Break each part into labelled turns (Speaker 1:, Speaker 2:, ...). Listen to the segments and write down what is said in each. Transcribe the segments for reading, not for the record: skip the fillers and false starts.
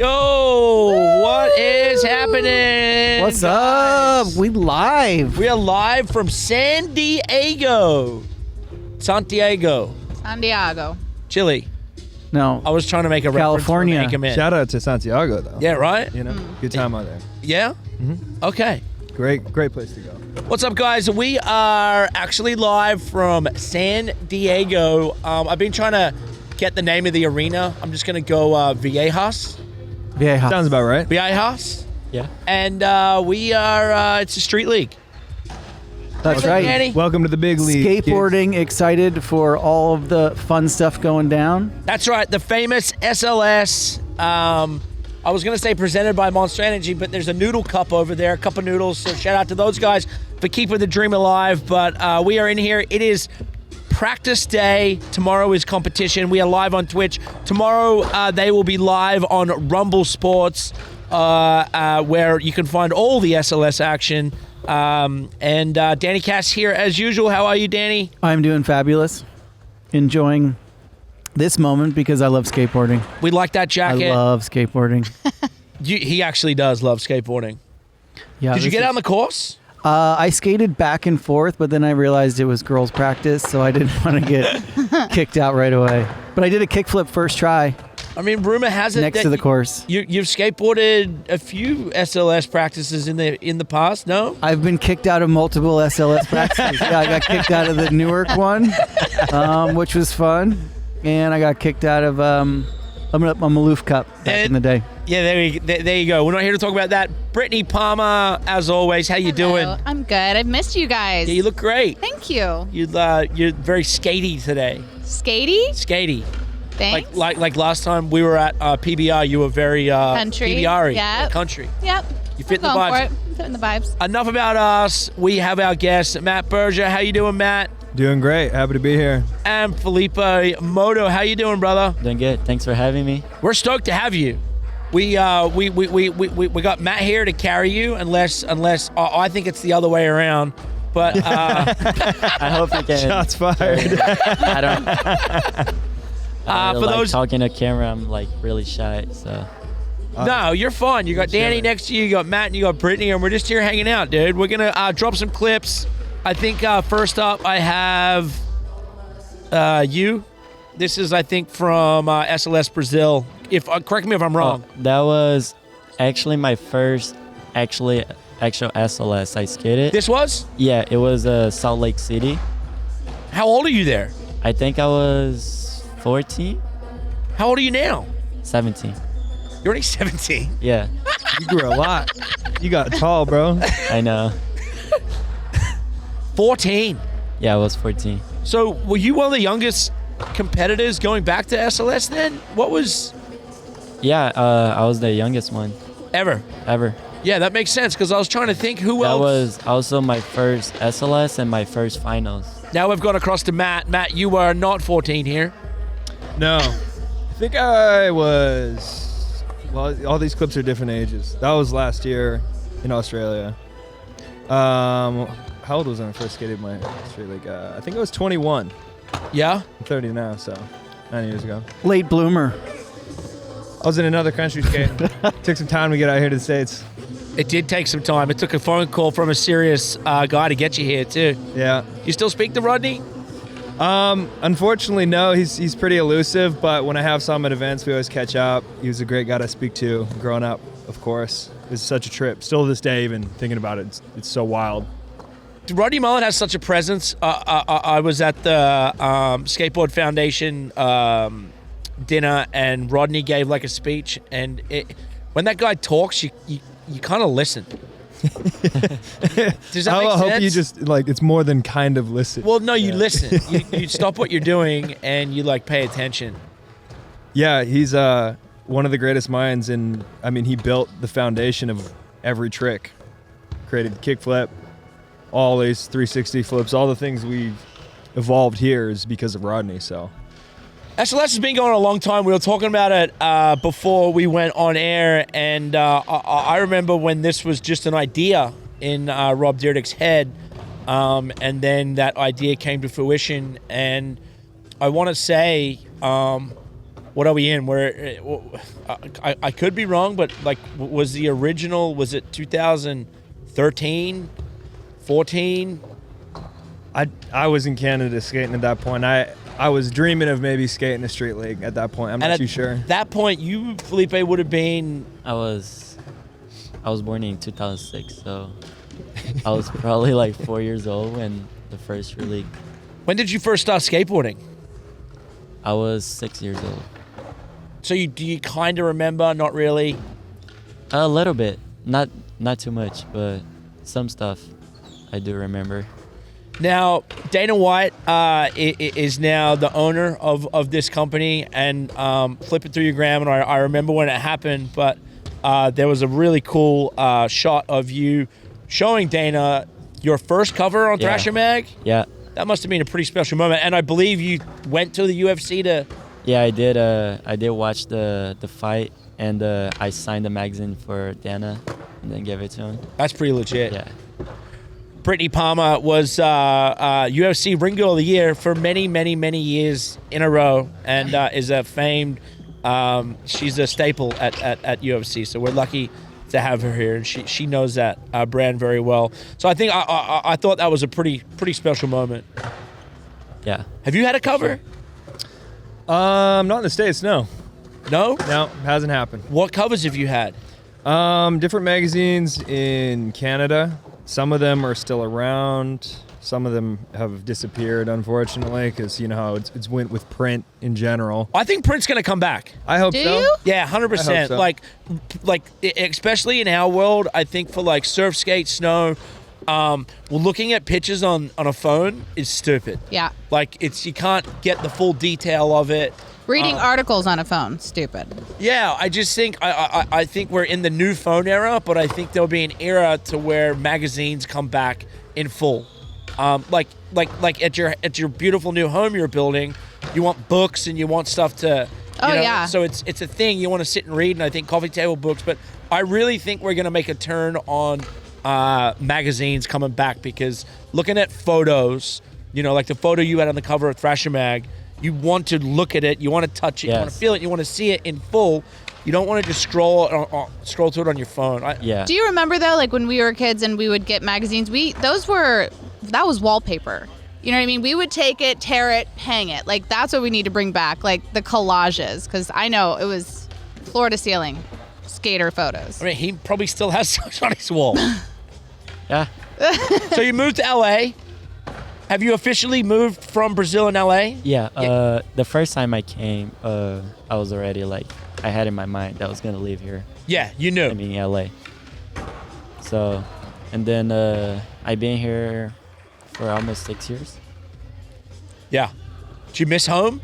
Speaker 1: Yo, what is happening?
Speaker 2: What's
Speaker 1: guys?
Speaker 2: up? We live.
Speaker 1: We are live from San Diego. Santiago. Chile.
Speaker 2: No.
Speaker 1: I was trying to make a
Speaker 2: California.
Speaker 1: reference. California.
Speaker 3: Shout out to Santiago, though.
Speaker 1: Yeah, right?
Speaker 3: You know, good time out there.
Speaker 1: Yeah?
Speaker 3: Mm-hmm.
Speaker 1: Okay.
Speaker 3: Great place to go.
Speaker 1: What's up, guys? We are actually live from San Diego. I've been trying to get the name of the arena. I'm just going to go Viejas.
Speaker 2: Viejas.
Speaker 3: Sounds about right.
Speaker 1: Viejas.
Speaker 4: Yeah.
Speaker 1: And we are, it's a street league.
Speaker 2: That's right.
Speaker 1: Danny?
Speaker 3: Welcome to the big league.
Speaker 2: Skateboarding, excited for all of the fun stuff going down.
Speaker 1: That's right. The famous SLS. I was going to say presented by Monster Energy, but there's a noodle cup over there, a cup of noodles. So shout out to those guys for keeping the dream alive. But we are in here. It is practice day. Tomorrow is competition. We are live on Twitch. Tomorrow they will be live on Rumble Sports, where you can find all the SLS action. And Danny Cass here as usual. How are you, Danny?
Speaker 2: I'm doing fabulous. Enjoying this moment because I love skateboarding.
Speaker 1: We like that jacket.
Speaker 2: I love skateboarding.
Speaker 1: He actually does love skateboarding.
Speaker 2: Yeah.
Speaker 1: Did you get on the course?
Speaker 2: I skated back and forth, but then I realized it was girls' practice, so I didn't want to get kicked out right away. But I did a kickflip first try.
Speaker 1: I mean, rumor has it
Speaker 2: next to the course.
Speaker 1: You've skateboarded a few SLS practices in the past, no?
Speaker 2: I've been kicked out of multiple SLS practices. Yeah, I got kicked out of the Newark one, which was fun, and I got kicked out of a Maloof Cup back in the day.
Speaker 1: Yeah, there you go. We're not here to talk about that. Brittney Palmer, as always, how you doing?
Speaker 5: I'm good. I've missed you guys.
Speaker 1: Yeah, you look great.
Speaker 5: Thank you.
Speaker 1: You're very skatey today.
Speaker 5: Skatey?
Speaker 1: Skatey.
Speaker 5: Thanks.
Speaker 1: Like last time we were at PBR, you were very
Speaker 5: country.
Speaker 1: PBR-y.
Speaker 5: Yeah.
Speaker 1: Country.
Speaker 5: Yep.
Speaker 1: You fit the
Speaker 5: I'm going
Speaker 1: vibes.
Speaker 5: for it. Fitting the vibes.
Speaker 1: Enough about us. We have our guest, Matt Berger. How you doing, Matt?
Speaker 3: Doing great. Happy to be here.
Speaker 1: And Filipe Mota. How you doing, brother?
Speaker 4: Doing good. Thanks for having me.
Speaker 1: We're stoked to have you. We got Matt here to carry you, unless I think it's the other way around. But
Speaker 4: I hope you can.
Speaker 3: Shots fired.
Speaker 4: I don't
Speaker 1: for
Speaker 4: like
Speaker 1: those
Speaker 4: talking to camera. I'm like really shy. So
Speaker 1: no, you're fine. You got Danny next to you. You got Matt, and you got Brittney, and we're just here hanging out, dude. We're gonna drop some clips. I think first up I have you. This is I think from SLS Brazil. If correct me if I'm wrong.
Speaker 4: that was actually my first actual SLS I skated.
Speaker 1: This was?
Speaker 4: Yeah, it was Salt Lake City.
Speaker 1: How old are you there?
Speaker 4: I think I was 14,
Speaker 1: How old are you now?
Speaker 4: 17.
Speaker 1: You're only 17.
Speaker 4: Yeah,
Speaker 3: You grew a lot. You got tall, bro.
Speaker 4: I know.
Speaker 1: 14.
Speaker 4: Yeah, I was 14.
Speaker 1: So were you one of the youngest competitors going back to SLS then? What was
Speaker 4: Yeah, I was the youngest one
Speaker 1: ever? Yeah, that makes sense because I was trying to think who
Speaker 4: That
Speaker 1: else.
Speaker 4: was also my first SLS and my first finals.
Speaker 1: Now we've gone across to Matt. Matt, you are not 14 here.
Speaker 3: No. I think I was... Well, all these clips are different ages. That was last year in Australia. How old was I when I first skated my street league? I think I was 21.
Speaker 1: Yeah?
Speaker 3: I'm 30 now, so 9 years ago.
Speaker 2: Late bloomer.
Speaker 3: I was in another country skating. Took some time to get out here to the States.
Speaker 1: It did take some time. It took a phone call from a serious guy to get you here too.
Speaker 3: Yeah.
Speaker 1: You still speak to Rodney?
Speaker 3: Unfortunately, no. He's pretty elusive, but when I have some at events, we always catch up. He was a great guy to speak to growing up, of course. It was such a trip. Still to this day, even thinking about it, it's so wild.
Speaker 1: Rodney Mullen has such a presence. I was at the Skateboard Foundation dinner, and Rodney gave like a speech, and when that guy talks, you kind of listen. Does that make
Speaker 3: I
Speaker 1: sense?
Speaker 3: hope you just, like, it's more than kind of listen.
Speaker 1: Well, no, you listen. You stop what you're doing, and you, like, pay attention.
Speaker 3: Yeah, he's one of the greatest minds, and, I mean, he built the foundation of every trick. Created the kickflip, all these 360 flips, all the things we've evolved here is because of Rodney, so...
Speaker 1: SLS has been going on a long time. We were talking about it before we went on air, and I remember when this was just an idea in Rob Dyrdek's head, and then that idea came to fruition. And I want to say what are we in? I could be wrong, but like, was the original? Was it 2013, 14?
Speaker 3: I was in Canada skating at that point. I was dreaming of maybe skating a street league at that point. I'm not too sure.
Speaker 1: At that point, you, Filipe, would have been.
Speaker 4: I was born in 2006, so I was probably like 4 years old when the first street league.
Speaker 1: When did you first start skateboarding?
Speaker 4: I was 6 years old.
Speaker 1: So do you kind of remember? Not really.
Speaker 4: A little bit, not too much, but some stuff I do remember.
Speaker 1: Now, Dana White is now the owner of this company, and flipping through your gram, and I remember when it happened, but there was a really cool shot of you showing Dana your first cover on Thrasher Mag.
Speaker 4: Yeah.
Speaker 1: That must have been a pretty special moment, and I believe you went to the UFC to...
Speaker 4: Yeah, I did. I did watch the fight, and I signed the magazine for Dana, and then gave it to him.
Speaker 1: That's pretty legit.
Speaker 4: Yeah.
Speaker 1: Brittney Palmer was UFC Ring Girl of the Year for many, many, many years in a row, and is a famed. She's a staple at UFC, so we're lucky to have her here, and she knows that brand very well. So I think I thought that was a pretty special moment.
Speaker 4: Yeah.
Speaker 1: Have you had a cover?
Speaker 3: Not in the States, no.
Speaker 1: No?
Speaker 3: No, hasn't happened.
Speaker 1: What covers have you had?
Speaker 3: Different magazines in Canada. Some of them are still around. Some of them have disappeared, unfortunately, because you know how it's went with print in general.
Speaker 1: I think print's going to come back.
Speaker 3: I hope
Speaker 5: Do
Speaker 3: so.
Speaker 5: you?
Speaker 1: Yeah, 100%.
Speaker 3: I hope so.
Speaker 1: Like especially in our world, I think for like surf, skate, snow, looking at pictures on a phone is stupid.
Speaker 5: Yeah.
Speaker 1: Like you can't get the full detail of it.
Speaker 5: Reading articles on a phone, stupid.
Speaker 1: Yeah, I just think I think we're in the new phone era, but I think there'll be an era to where magazines come back in full. Like at your beautiful new home you're building, you want books and you want stuff to.
Speaker 5: Yeah.
Speaker 1: So it's a thing you want to sit and read, and I think coffee table books. But I really think we're gonna make a turn on magazines coming back, because looking at photos, like the photo you had on the cover of Thrasher Mag. You want to look at it, you want to touch it, you want to feel it, you want to see it in full. You don't want to just scroll through it on your phone.
Speaker 5: Do you remember though, like when we were kids and we would get magazines, that was wallpaper. You know what I mean? We would take it, tear it, hang it. Like that's what we need to bring back, like the collages, because I know it was floor to ceiling skater photos.
Speaker 1: I mean, he probably still has such on his wall.
Speaker 4: Yeah.
Speaker 1: So you moved to LA. Have you officially moved from Brazil and LA?
Speaker 4: Yeah. The first time I came, I was already like, I had in my mind that I was gonna leave here.
Speaker 1: Yeah, you knew.
Speaker 4: I mean, LA. So, and then I've been here for almost 6 years.
Speaker 1: Yeah. Do you miss home?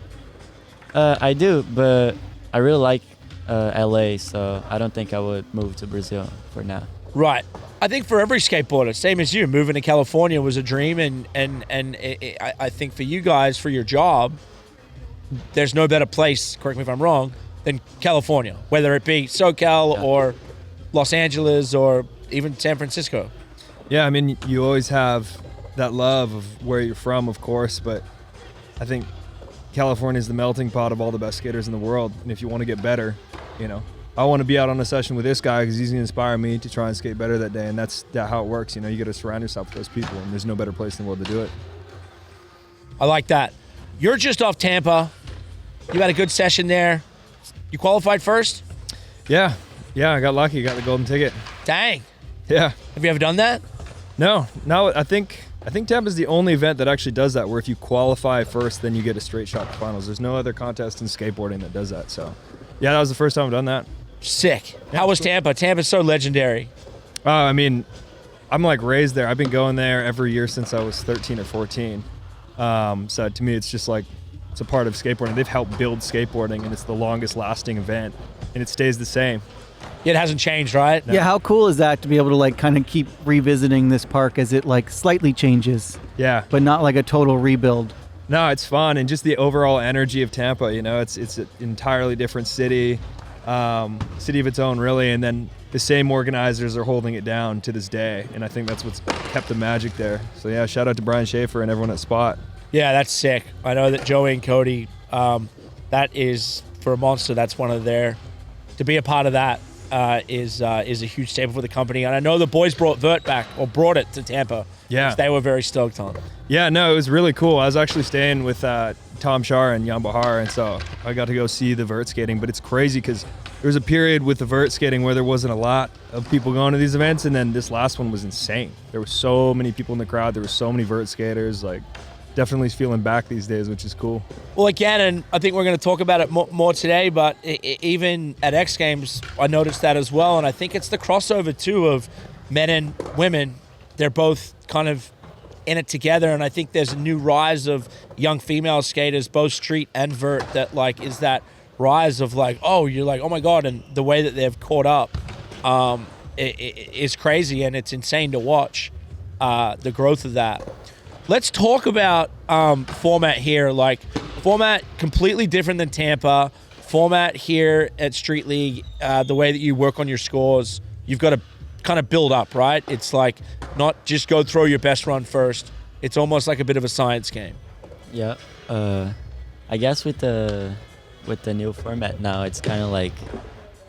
Speaker 4: I do, but I really like LA, so I don't think I would move to Brazil for now.
Speaker 1: Right. I think for every skateboarder, same as you, moving to California was a dream, and I think for you guys, for your job, there's no better place, correct me if I'm wrong, than California, whether it be SoCal or Los Angeles or even San Francisco.
Speaker 3: Yeah, I mean, you always have that love of where you're from, of course, but I think California is the melting pot of all the best skaters in the world, and if you want to get better, I want to be out on a session with this guy because he's going to inspire me to try and skate better that day, and that's how it works. You got to surround yourself with those people, and there's no better place in the world to do it.
Speaker 1: I like that. You're just off Tampa. You had a good session there. You qualified first?
Speaker 3: Yeah, I got lucky. Got the golden ticket.
Speaker 1: Dang.
Speaker 3: Yeah.
Speaker 1: Have you ever done that?
Speaker 3: No. I think Tampa's the only event that actually does that, where if you qualify first, then you get a straight shot to finals. There's no other contest in skateboarding that does that. So, yeah, that was the first time I've done that.
Speaker 1: Sick. How was Tampa? Tampa's so legendary.
Speaker 3: I mean, I'm like raised there. I've been going there every year since I was 13 or 14. So to me, it's just like, it's a part of skateboarding. They've helped build skateboarding, and it's the longest lasting event, and it stays the same.
Speaker 1: It hasn't changed, right?
Speaker 2: No. Yeah, how cool is that to be able to like kind of keep revisiting this park as it like slightly changes?
Speaker 3: Yeah.
Speaker 2: But not like a total rebuild.
Speaker 3: No, it's fun, and just the overall energy of Tampa, it's an entirely different city. City of its own, really, and then the same organizers are holding it down to this day, and I think that's what's kept the magic there. So yeah, shout out to Brian Schaefer and everyone at Spot.
Speaker 1: Yeah, that's sick. I know that Joey and Cody, that is for a Monster, that's one of their, to be a part of that is a huge staple for the company. And I know the boys brought vert back, or brought it to Tampa.
Speaker 3: Yeah.
Speaker 1: Which they were very stoked on.
Speaker 3: Yeah, no, it was really cool. I was actually staying with Tom Shar and Jan Bahar, and so I got to go see the vert skating. But it's crazy because there was a period with the vert skating where there wasn't a lot of people going to these events, and then this last one was insane. There were so many people in the crowd. There were so many vert skaters. Like, definitely feeling back these days, which is cool.
Speaker 1: Well, again, and I think we're going to talk about it more today, but even at X Games, I noticed that as well. And I think it's the crossover, too, of men and women. They're both kind of in it together. And I think there's a new rise of young female skaters, both street and vert, that, like, is that rise of, like, oh, you're like, oh, my God. And the way that they've caught up is crazy, and it's insane to watch the growth of that. Let's talk about format here. Like, format completely different than Tampa. Format here at Street League, the way that you work on your scores, you've got to kind of build up, right? It's like not just go throw your best run first. It's almost like a bit of a science game.
Speaker 4: Yeah. I guess with the new format now, it's kind of like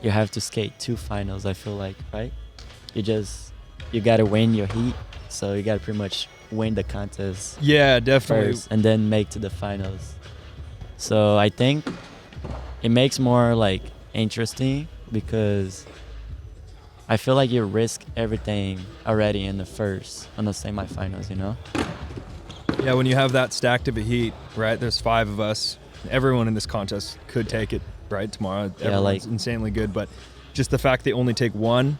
Speaker 4: you have to skate 2 finals, I feel like, right? You got to win your heat, so you got to pretty much win the contest
Speaker 3: Yeah, definitely.
Speaker 4: first and then make to the finals. So I think it makes more like interesting because I feel like you risk everything already in the semifinals, you know?
Speaker 3: Yeah, when you have that stacked of a heat, right? There's 5 of us. Everyone in this contest could take it, right? Tomorrow,
Speaker 4: Yeah,
Speaker 3: everyone's
Speaker 4: like-
Speaker 3: insanely good. But just the fact they only take 1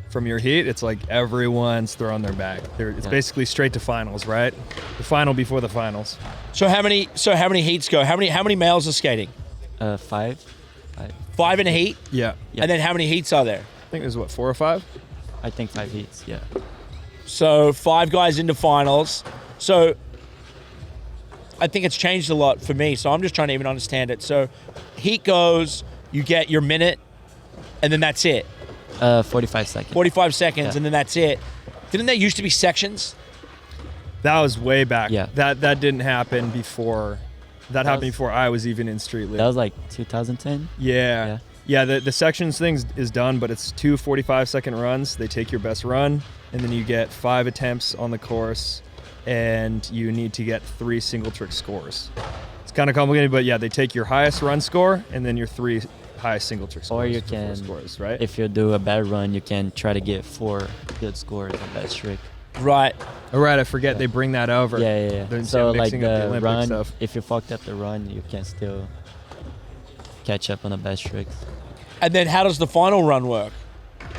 Speaker 3: from your heat, it's like everyone's throwing their back. It's
Speaker 4: Yeah.
Speaker 3: basically straight to finals, right? The final before the finals.
Speaker 1: So how many heats go? How many males are skating?
Speaker 4: 5.
Speaker 1: 5 in a heat?
Speaker 3: Yeah.
Speaker 4: Yeah.
Speaker 1: And then how many heats are there?
Speaker 3: I think there's, 4 or 5?
Speaker 4: I think 5 heats, yeah.
Speaker 1: So 5 guys into finals. So I think it's changed a lot for me. So I'm just trying to even understand it. So heat goes, you get your minute, and then that's it.
Speaker 4: 45 seconds.
Speaker 1: 45 seconds,
Speaker 4: Yeah.
Speaker 1: and then that's it. Didn't there used to be sections?
Speaker 3: That was way back.
Speaker 4: Yeah.
Speaker 3: That didn't happen before. That happened before I was even in Street League.
Speaker 4: That was like 2010.
Speaker 3: Yeah. Yeah, the sections thing is done, but it's 2 45-second runs. They take your best run, and then you get 5 attempts on the course, and you need to get 3 single trick scores. It's kind of complicated, but yeah, they take your highest run score and then your 3 highest single trick scores.
Speaker 4: Or you
Speaker 3: for 4
Speaker 4: can,
Speaker 3: scores, right?
Speaker 4: if you do a bad run, you can try to get 4 good scores on that trick.
Speaker 1: Right.
Speaker 3: All right, I forget they bring that over.
Speaker 4: Yeah.
Speaker 3: They're
Speaker 4: So like
Speaker 3: mixing up the
Speaker 4: the
Speaker 3: Olympic
Speaker 4: run,
Speaker 3: stuff.
Speaker 4: if you fucked up the run, you can still catch up on the best tricks.
Speaker 1: And then how does the final run work?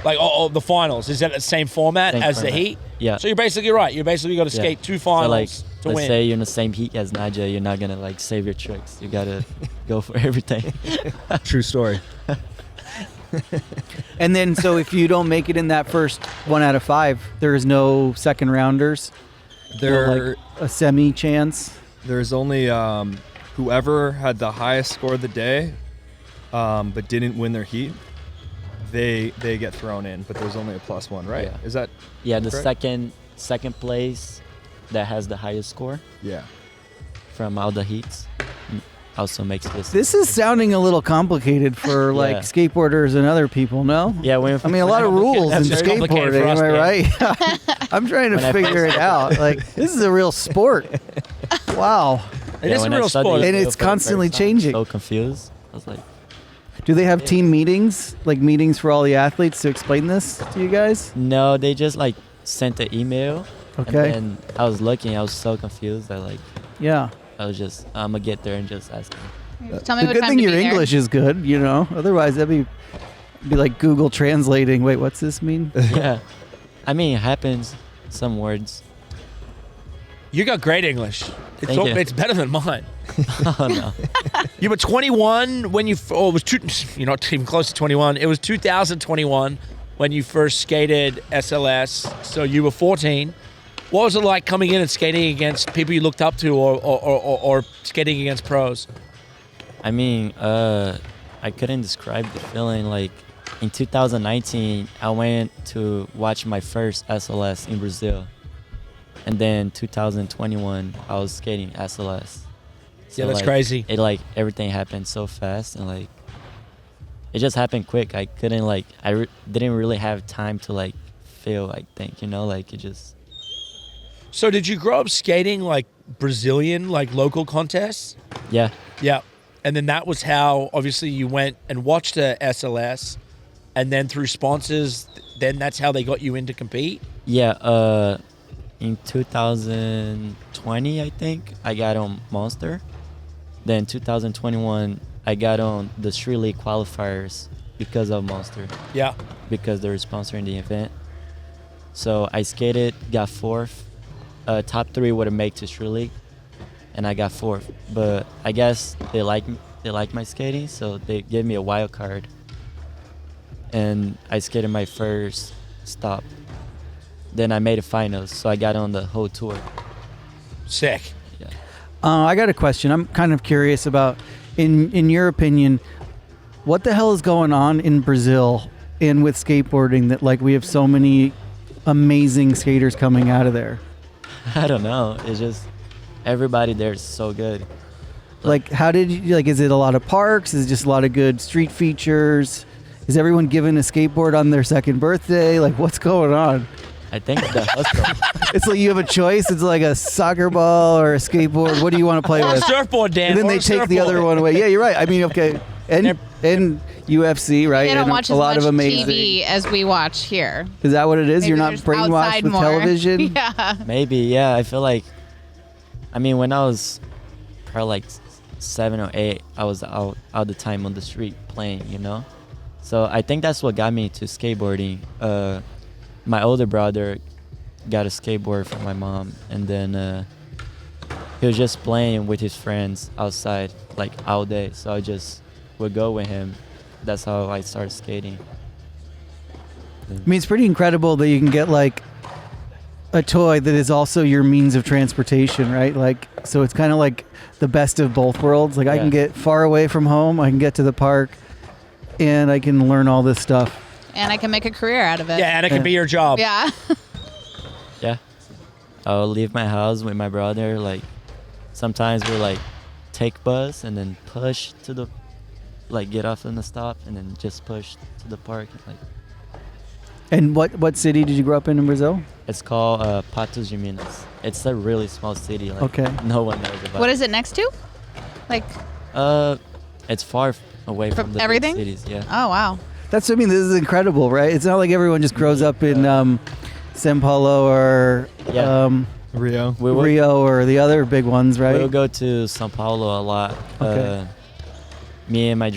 Speaker 1: Like, the finals, is that the same format
Speaker 4: Same
Speaker 1: as the
Speaker 4: format.
Speaker 1: heat?
Speaker 4: Yeah.
Speaker 1: So you're basically right. You basically got to
Speaker 4: Yeah.
Speaker 1: skate 2
Speaker 4: So
Speaker 1: finals
Speaker 4: like,
Speaker 1: to
Speaker 4: let's
Speaker 1: win.
Speaker 4: say you're in the same heat as Nadia, you're not gonna like save your tricks. You gotta go for everything.
Speaker 3: True story.
Speaker 2: And then, so if you don't make it in that first 1 out of 5, there's no second rounders.
Speaker 3: There,
Speaker 2: Like a semi chance.
Speaker 3: there's only whoever had the highest score of the day, but didn't win their heat. They get thrown in, but there's only a +1, right?
Speaker 4: Yeah.
Speaker 3: Is that?
Speaker 4: Yeah, the
Speaker 3: Correct.
Speaker 4: second place that has the highest score
Speaker 3: Yeah.
Speaker 4: from all the heats also makes this.
Speaker 2: This is sounding a little complicated for like
Speaker 4: Yeah.
Speaker 2: skateboarders and other people, no?
Speaker 4: Yeah, when
Speaker 2: I mean, a lot of rules in
Speaker 1: That's very complicated
Speaker 2: skateboarding,
Speaker 1: for us,
Speaker 2: am I
Speaker 1: Dan.
Speaker 2: right? I'm trying to
Speaker 4: When I
Speaker 2: figure it out. Like, this is a real sport. Wow.
Speaker 1: It is a
Speaker 4: when I
Speaker 1: real
Speaker 4: studied
Speaker 1: sport.
Speaker 2: And
Speaker 4: it
Speaker 2: it's
Speaker 4: for the
Speaker 2: constantly
Speaker 4: first time,
Speaker 2: changing.
Speaker 4: So confused. I was like,
Speaker 2: Do they have team meetings, like meetings for all the athletes to explain this to you guys?
Speaker 4: no, they just like sent an email.
Speaker 2: Okay.
Speaker 4: And then I was looking, I was so confused.
Speaker 2: Yeah.
Speaker 4: I was just, I'm gonna get there and just ask them.
Speaker 5: Tell me
Speaker 2: The
Speaker 5: what
Speaker 2: good
Speaker 5: time
Speaker 2: thing
Speaker 5: to
Speaker 2: your
Speaker 5: be there.
Speaker 2: English is good, you know. Otherwise, that'd be like Google translating. Wait, what's this mean?
Speaker 4: Yeah. I mean, it happens. Some words.
Speaker 1: You got great English.
Speaker 4: Thank you.
Speaker 1: It's better than mine.
Speaker 4: Oh no.
Speaker 1: You were 21 when you're not even close to 21. It was 2021 when you first skated SLS. So you were 14. What was it like coming in and skating against people you looked up to, or skating against pros?
Speaker 4: I mean, I couldn't describe the feeling. Like in 2019, I went to watch my first SLS in Brazil, and then 2021, I was skating SLS. So,
Speaker 1: Yeah, that's
Speaker 4: like,
Speaker 1: crazy.
Speaker 4: It like everything happened so fast, and like it just happened quick. I couldn't like didn't really have time to like feel. I think like it just.
Speaker 1: So did you grow up skating like Brazilian, like local contests?
Speaker 4: Yeah.
Speaker 1: Yeah. And then that was how obviously you went and watched the SLS, and then through sponsors, then that's how they got you in to compete?
Speaker 4: Yeah. In 2020, I think I got on Monster. Then 2021, I got on the Street League qualifiers because of Monster.
Speaker 1: Yeah.
Speaker 4: Because they were sponsoring the event. So I skated, got fourth. Top three would have made to Street League, and I got fourth. But I guess they like my skating, so they gave me a wild card. And I skated my first stop. Then I made a finals, so I got on the whole tour.
Speaker 1: Sick.
Speaker 4: Yeah.
Speaker 2: I got a question. I'm kind of curious about, in your opinion, what the hell is going on in Brazil and with skateboarding that like we have so many amazing skaters coming out of there?
Speaker 4: I don't know. It's just everybody there is so good.
Speaker 2: Like, how did you, like, is it a lot of parks? Is it just a lot of good street features? Is everyone given a skateboard on their second birthday? Like, what's going on?
Speaker 4: I think the hustle.
Speaker 2: It's like you have a choice. It's like a soccer ball or a skateboard. What do you want to play
Speaker 1: Or a
Speaker 2: with?
Speaker 1: surfboard, Dan.
Speaker 2: And then
Speaker 1: or
Speaker 2: they
Speaker 1: a
Speaker 2: take the
Speaker 1: surfboard.
Speaker 2: other one away. Yeah, you're right. I mean, okay. And UFC, right?
Speaker 5: They don't
Speaker 2: And
Speaker 5: watch
Speaker 2: a
Speaker 5: as
Speaker 2: lot
Speaker 5: much
Speaker 2: of amazing.
Speaker 5: TV as we watch here.
Speaker 2: Is that what it is?
Speaker 5: Maybe
Speaker 2: You're not
Speaker 5: there's
Speaker 2: brainwashed
Speaker 5: outside
Speaker 2: with
Speaker 5: more.
Speaker 2: television?
Speaker 5: Yeah.
Speaker 4: Maybe, yeah. I feel like, I mean, when I was probably like 7 or 8, I was out the time on the street playing, So I think that's what got me to skateboarding. My older brother got a skateboard from my mom, and then he was just playing with his friends outside like all day. So I just would go with him. That's how I started skating.
Speaker 2: I mean, it's pretty incredible that you can get like a toy that is also your means of transportation, right? Like, so it's kind of like the best of both worlds. Like, I can
Speaker 4: Yeah.
Speaker 2: get far away from home, I can get to the park, and I can learn all this stuff.
Speaker 5: And I can make a career out of it.
Speaker 1: Yeah, and it can be your job.
Speaker 5: Yeah.
Speaker 4: Yeah. I'll leave my house with my brother. Like, sometimes we'll like take bus and then push to the, like get off in the stop and then just push to the park. Like,
Speaker 2: And what city did you grow up in Brazil?
Speaker 4: it's called Patos de Minas. It's a really small city. Like,
Speaker 2: Okay.
Speaker 4: no one knows about
Speaker 5: What
Speaker 4: it.
Speaker 5: is it next to? Like,
Speaker 4: It's far away from the big
Speaker 5: everything?
Speaker 4: cities. Yeah.
Speaker 5: oh, wow.
Speaker 2: That's what I mean. This is incredible, right? It's not like everyone just grows up in São Paulo or
Speaker 4: Yeah.
Speaker 3: Rio.
Speaker 4: We will,
Speaker 2: Rio or the other big ones, right?
Speaker 4: We'll go to São Paulo a lot.
Speaker 2: Okay.
Speaker 4: Me and my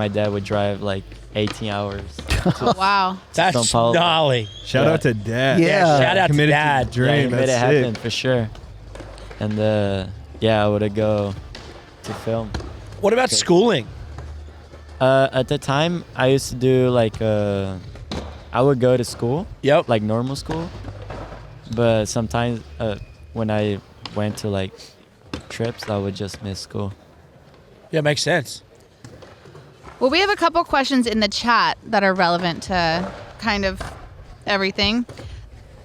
Speaker 4: dad would drive like 18 hours.
Speaker 5: Oh, wow.
Speaker 1: That's
Speaker 4: São Paulo.
Speaker 1: gnarly.
Speaker 3: Shout
Speaker 4: Yeah.
Speaker 3: out to Dad.
Speaker 2: Yeah.
Speaker 1: Shout out to
Speaker 3: Committed
Speaker 1: Dad.
Speaker 3: the dream.
Speaker 4: Yeah, he made it
Speaker 3: That's
Speaker 4: happen
Speaker 3: sick.
Speaker 4: for sure. And I would go to film.
Speaker 1: What about schooling?
Speaker 4: At the time, I used to do like I would go to school,
Speaker 1: Yep.
Speaker 4: like normal school, but sometimes when I went to like trips, I would just miss school.
Speaker 1: Yeah, makes sense.
Speaker 5: Well, we have a couple questions in the chat that are relevant to kind of everything.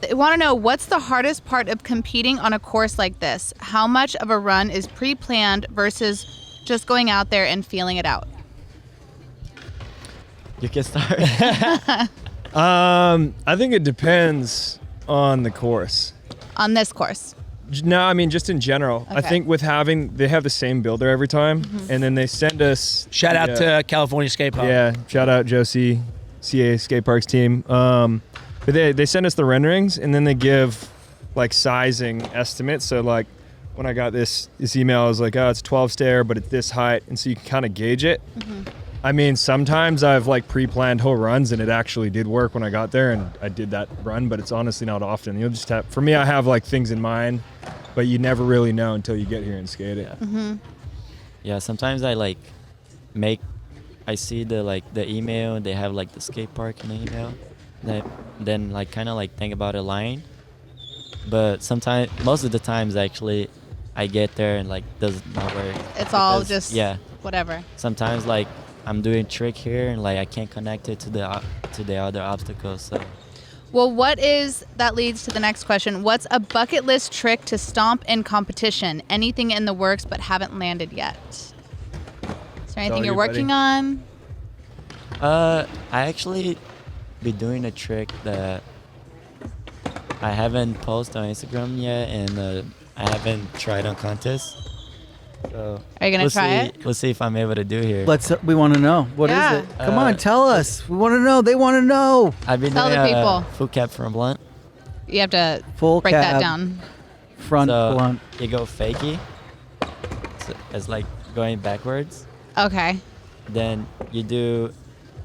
Speaker 5: They want to know, what's the hardest part of competing on a course like this? How much of a run is pre-planned versus just going out there and feeling it out?
Speaker 4: You can start.
Speaker 3: I think it depends on the course.
Speaker 5: On this course.
Speaker 3: No, I mean just in general. I
Speaker 5: Okay.
Speaker 3: think they have the same builder every time, and then they send us.
Speaker 1: Shout out to California Skate Park.
Speaker 3: Yeah, shout out Josie, CA Skate Parks team. But they send us the renderings, and then they give like sizing estimates. So like when I got this email, I was like, oh, it's 12 stair, but it's this height, and so you can kind of gauge it. I mean, sometimes I've like pre-planned whole runs, and it actually did work when I got there, and I did that run. But it's honestly not often. You'll just have. For me, I have like things in mind, but you never really know until you get here and skate it.
Speaker 4: Yeah. Yeah, sometimes I like I see the email, they have like the skate park in the email. Then like kind of like think about a line. But sometimes, most of the times actually, I get there and like does not work.
Speaker 5: It's all
Speaker 4: Because,
Speaker 5: just
Speaker 4: yeah.
Speaker 5: whatever.
Speaker 4: Sometimes like I'm doing trick here and like I can't connect it to the other obstacles. So
Speaker 5: Well, that leads to the next question. What's a bucket list trick to stomp in competition? Anything in the works but haven't landed yet? Is there anything you're working on?
Speaker 4: I actually be doing a trick that I haven't posted on Instagram yet, and I haven't tried on contests. So
Speaker 5: Are you gonna try it?
Speaker 4: We'll see if I'm able to do here.
Speaker 2: We want to know. What is
Speaker 5: Yeah.
Speaker 2: it? Come on, tell us. We want to know. They want to know.
Speaker 4: I've been
Speaker 5: Tell
Speaker 4: doing
Speaker 5: the people.
Speaker 4: a full cap from blunt.
Speaker 5: You have to
Speaker 2: Full
Speaker 5: break
Speaker 2: cab,
Speaker 5: that down.
Speaker 2: front
Speaker 4: So
Speaker 2: blunt.
Speaker 4: you go fakie. So it's like going backwards.
Speaker 5: Okay.
Speaker 4: Then you do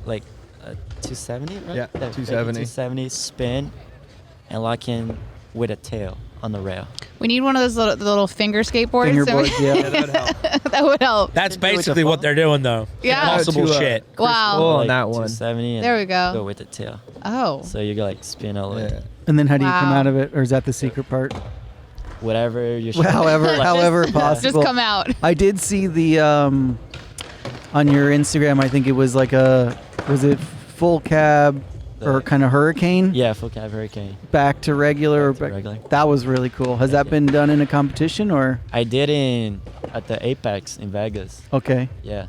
Speaker 4: like a 270, right?
Speaker 3: Yeah,
Speaker 4: That
Speaker 3: 270.
Speaker 4: 270 spin and lock in with a tail on the rail.
Speaker 5: We need one of those little finger skateboards.
Speaker 2: Fingerboard, yeah.
Speaker 3: Yeah, that'd help.
Speaker 5: That would help.
Speaker 1: That's
Speaker 4: Can do it with
Speaker 1: basically
Speaker 4: the
Speaker 1: what
Speaker 4: phone.
Speaker 1: they're doing, though.
Speaker 5: Yeah.
Speaker 1: Impossible
Speaker 3: To,
Speaker 1: shit.
Speaker 5: Wow.
Speaker 3: Oh, on
Speaker 4: Like
Speaker 3: that one.
Speaker 4: 270 and
Speaker 5: There we go.
Speaker 4: go with the tail.
Speaker 5: Oh.
Speaker 4: So you go like spin all the way.
Speaker 3: Yeah.
Speaker 2: And then how do you come
Speaker 5: Wow.
Speaker 2: out of it? Or is that the secret part?
Speaker 4: Whatever you
Speaker 2: Well, however
Speaker 5: Just
Speaker 2: possible.
Speaker 5: come out.
Speaker 2: I did see the on your Instagram. I think it was like was it full cab or kind of hurricane
Speaker 4: Yeah, full cab hurricane.
Speaker 2: back to regular?
Speaker 4: Back to regular.
Speaker 2: That was really cool. Has that been done in a competition or?
Speaker 4: I did at the Apex in Vegas.
Speaker 2: Okay.
Speaker 4: Yeah,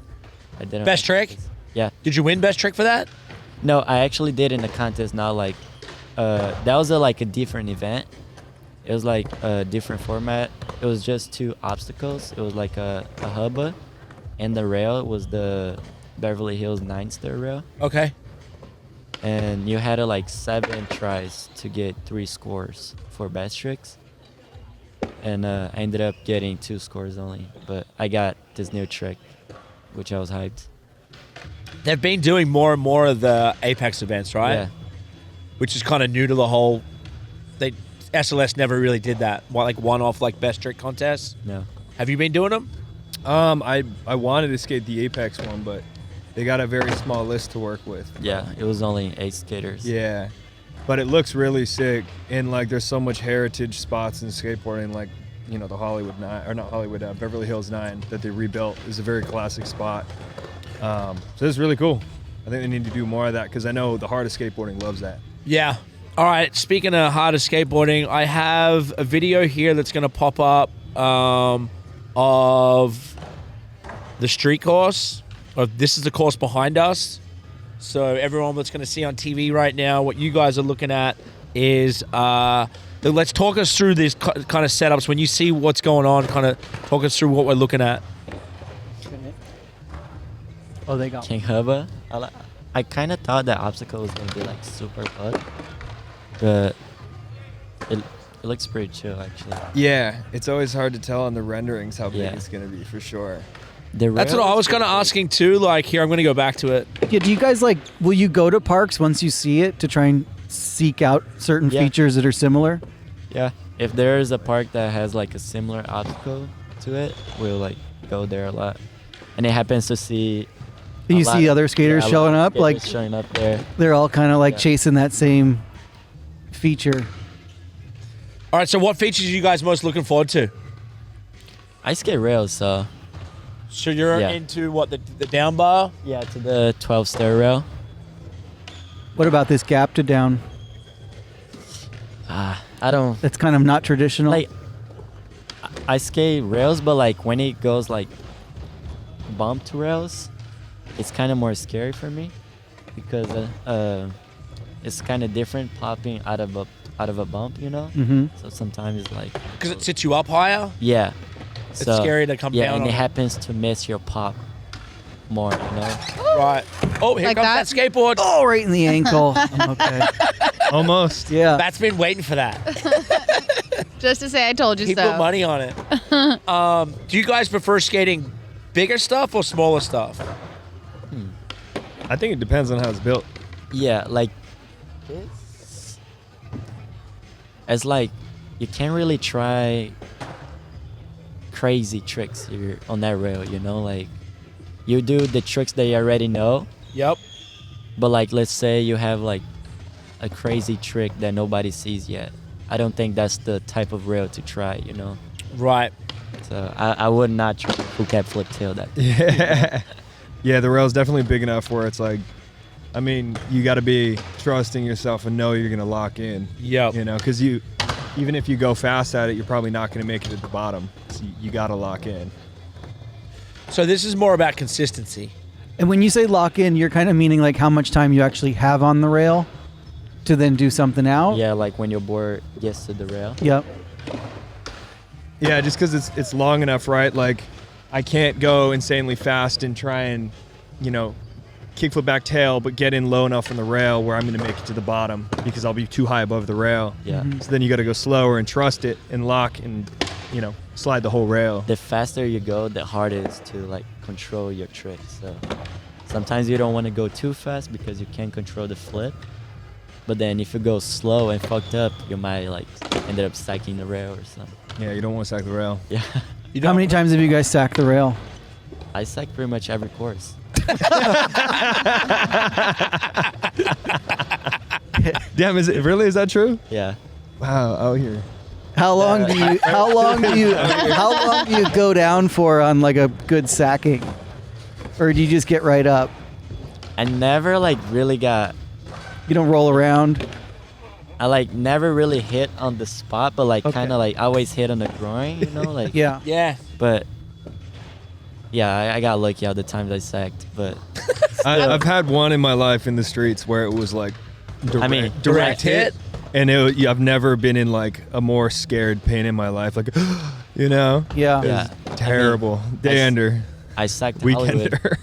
Speaker 4: I did. it
Speaker 1: Best
Speaker 4: at
Speaker 1: trick?
Speaker 4: Vegas. Yeah.
Speaker 1: Did you win best trick for that?
Speaker 4: No, I actually did in the contest. Now, like, that was like a different event. It was like a different format. It was just 2 obstacles. It was like a hubba, and the rail was the Beverly Hills 9-star rail.
Speaker 1: Okay.
Speaker 4: And you had like 7 tries to get 3 scores for best tricks. And I ended up getting 2 scores only. But I got this new trick, which I was hyped.
Speaker 1: They've been doing more and more of the Apex events, right?
Speaker 4: Yeah.
Speaker 1: Which is kind of new to the whole. SLS never really did that. Like one-off like best trick contests.
Speaker 4: No.
Speaker 1: Have you been doing them?
Speaker 3: I wanted to skate the Apex one, but they got a very small list to work with.
Speaker 4: Yeah, it was only 8 skaters.
Speaker 3: Yeah, but it looks really sick, and like there's so much heritage spots in skateboarding, like the Hollywood 9 or not Hollywood, Beverly Hills 9 that they rebuilt is a very classic spot. So it's really cool. I think they need to do more of that because I know the heart of skateboarding loves that.
Speaker 1: Yeah. All right. Speaking of harder skateboarding, I have a video here that's going to pop up of the street course. This is the course behind us. So everyone that's going to see on TV right now, what you guys are looking at is let's talk us through these kind of setups. When you see what's going on, kind of talk us through what we're looking at.
Speaker 2: Oh, they got.
Speaker 4: King Hubba. I kind of thought that obstacle was going to be like super hard. But it looks pretty chill, actually.
Speaker 3: Yeah, it's always hard to tell on the renderings how big
Speaker 4: Yeah.
Speaker 3: it's gonna be for sure.
Speaker 1: That's what I was kind of asking too. Like here, I'm going to go back to it.
Speaker 2: Yeah, do you guys will you go to parks once you see it to try and seek out certain
Speaker 4: Yeah.
Speaker 2: features that are similar?
Speaker 4: Yeah. If there's a park that has like a similar obstacle to it, we'll like go there a lot. And it happens to see.
Speaker 2: You see other skaters
Speaker 4: a lot
Speaker 2: showing
Speaker 4: of
Speaker 2: up,
Speaker 4: skaters
Speaker 2: like
Speaker 4: showing up there.
Speaker 2: they're all kind of like
Speaker 4: Yeah.
Speaker 2: chasing that same feature.
Speaker 1: All right. So what features are you guys most looking forward to?
Speaker 4: I skate rails, so
Speaker 1: So you're
Speaker 4: Yeah.
Speaker 1: into what the down bar?
Speaker 4: yeah, to the 12-star rail.
Speaker 2: What about this gap to down?
Speaker 4: I don't
Speaker 2: That's kind of not traditional.
Speaker 4: like. I skate rails, but like when it goes like bump to rails, it's kind of more scary for me because it's kind of different popping out of a bump,
Speaker 2: Mm-hmm.
Speaker 4: So sometimes it's like
Speaker 1: Because it sits you up higher.
Speaker 4: yeah,
Speaker 1: It's scary to come
Speaker 4: yeah,
Speaker 1: down
Speaker 4: and
Speaker 1: on
Speaker 4: it
Speaker 1: it.
Speaker 4: happens to miss your pop more,
Speaker 1: Right. Oh, here
Speaker 5: Like
Speaker 1: comes that skateboard.
Speaker 2: Oh, right in the ankle. Okay.
Speaker 3: Almost.
Speaker 2: Yeah.
Speaker 1: Matt's been waiting for that.
Speaker 5: Just to say I told you
Speaker 1: He
Speaker 5: so.
Speaker 1: put money on it. Do you guys prefer skating bigger stuff or smaller stuff?
Speaker 3: I think it depends on how it's built.
Speaker 4: yeah, like it's like you can't really try crazy tricks here on that rail, like you do the tricks that you already know,
Speaker 1: Yep.
Speaker 4: but like let's say you have like a crazy trick that nobody sees yet. I don't think that's the type of rail to try,
Speaker 1: Right.
Speaker 4: So I would not try full cap flip tail that.
Speaker 3: Yeah. Yeah, the rail's definitely big enough where it's like I mean, you got to be trusting yourself and know you're going to lock in.
Speaker 1: Yep.
Speaker 3: You know, because even if you go fast at it, you're probably not going to make it at the bottom. So you got to lock in.
Speaker 1: So this is more about consistency.
Speaker 2: And when you say lock in, you're kind of meaning like how much time you actually have on the rail to then do something out?
Speaker 4: Yeah, like when your board gets to the rail.
Speaker 2: Yep.
Speaker 3: Yeah, just because it's long enough, right? Like, I can't go insanely fast and try and, you know, kickflip back tail, but get in low enough on the rail where I'm going to make it to the bottom because I'll be too high above the rail.
Speaker 4: Yeah.
Speaker 3: So then you got to go slower and trust it and lock and, you know, slide the whole rail.
Speaker 4: The faster you go, the harder it is to like control your trick. So sometimes you don't want to go too fast because you can't control the flip. But then if you go slow and fucked up, you might like end up stacking the rail or something.
Speaker 3: Yeah, you don't want to sack the rail.
Speaker 4: Yeah.
Speaker 2: How many times have you guys sacked the rail?
Speaker 4: I stack pretty much every course.
Speaker 3: Damn, is that true?
Speaker 4: Yeah.
Speaker 3: Wow, out here.
Speaker 2: How long do you go down for on like a good sacking? Or do you just get right up?
Speaker 4: I never like really got,
Speaker 2: You don't roll around?
Speaker 4: I like never really hit on the spot, but like
Speaker 2: Okay.
Speaker 4: kind of like always hit on the groin, you know, like.
Speaker 2: Yeah.
Speaker 1: Yeah.
Speaker 4: But yeah, I got lucky all the times I sacked, but
Speaker 3: I've had one in my life in the streets where it was like
Speaker 1: Direct hit.
Speaker 3: And I've never been in like a more scared pain in my life. Like, you know?
Speaker 2: Yeah.
Speaker 3: It
Speaker 4: Yeah.
Speaker 3: was terrible. Day ender.
Speaker 4: I sacked Hollywood.
Speaker 3: Weekender.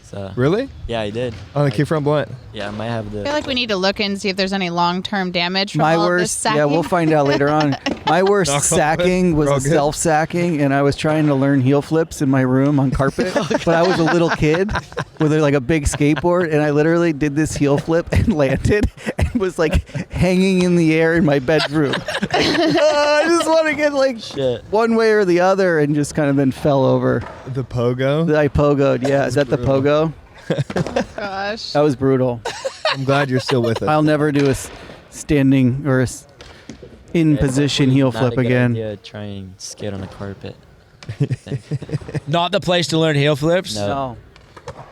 Speaker 4: So
Speaker 3: Really?
Speaker 4: yeah, I did.
Speaker 3: On the kick front blunt?
Speaker 4: Yeah, I might have
Speaker 5: I feel
Speaker 4: the.
Speaker 5: like we need to look and see if there's any long-term damage from
Speaker 2: My
Speaker 5: all of this
Speaker 2: worst,
Speaker 5: sacking.
Speaker 2: yeah, we'll find out later on. My worst
Speaker 3: Knock on
Speaker 2: sacking
Speaker 3: wood.
Speaker 2: was
Speaker 3: We're all
Speaker 2: a
Speaker 3: good.
Speaker 2: self-sacking, and I was trying to learn heel flips in my room on carpet. But I was a little kid with like a big skateboard, and I literally did this heel flip and landed, and was like hanging in the air in my bedroom. I just want to get like
Speaker 4: Shit.
Speaker 2: one way or the other, and just kind of then fell over.
Speaker 3: The pogo?
Speaker 2: I pogoed. Yeah, is that the pogo?
Speaker 5: Gosh.
Speaker 2: That was brutal.
Speaker 3: I'm glad you're still with us.
Speaker 2: I'll never do a standing or in position heel
Speaker 4: Not a
Speaker 2: flip
Speaker 4: good
Speaker 2: again.
Speaker 4: idea, try and skate on the carpet.
Speaker 1: Not the place to learn heel flips.
Speaker 4: No.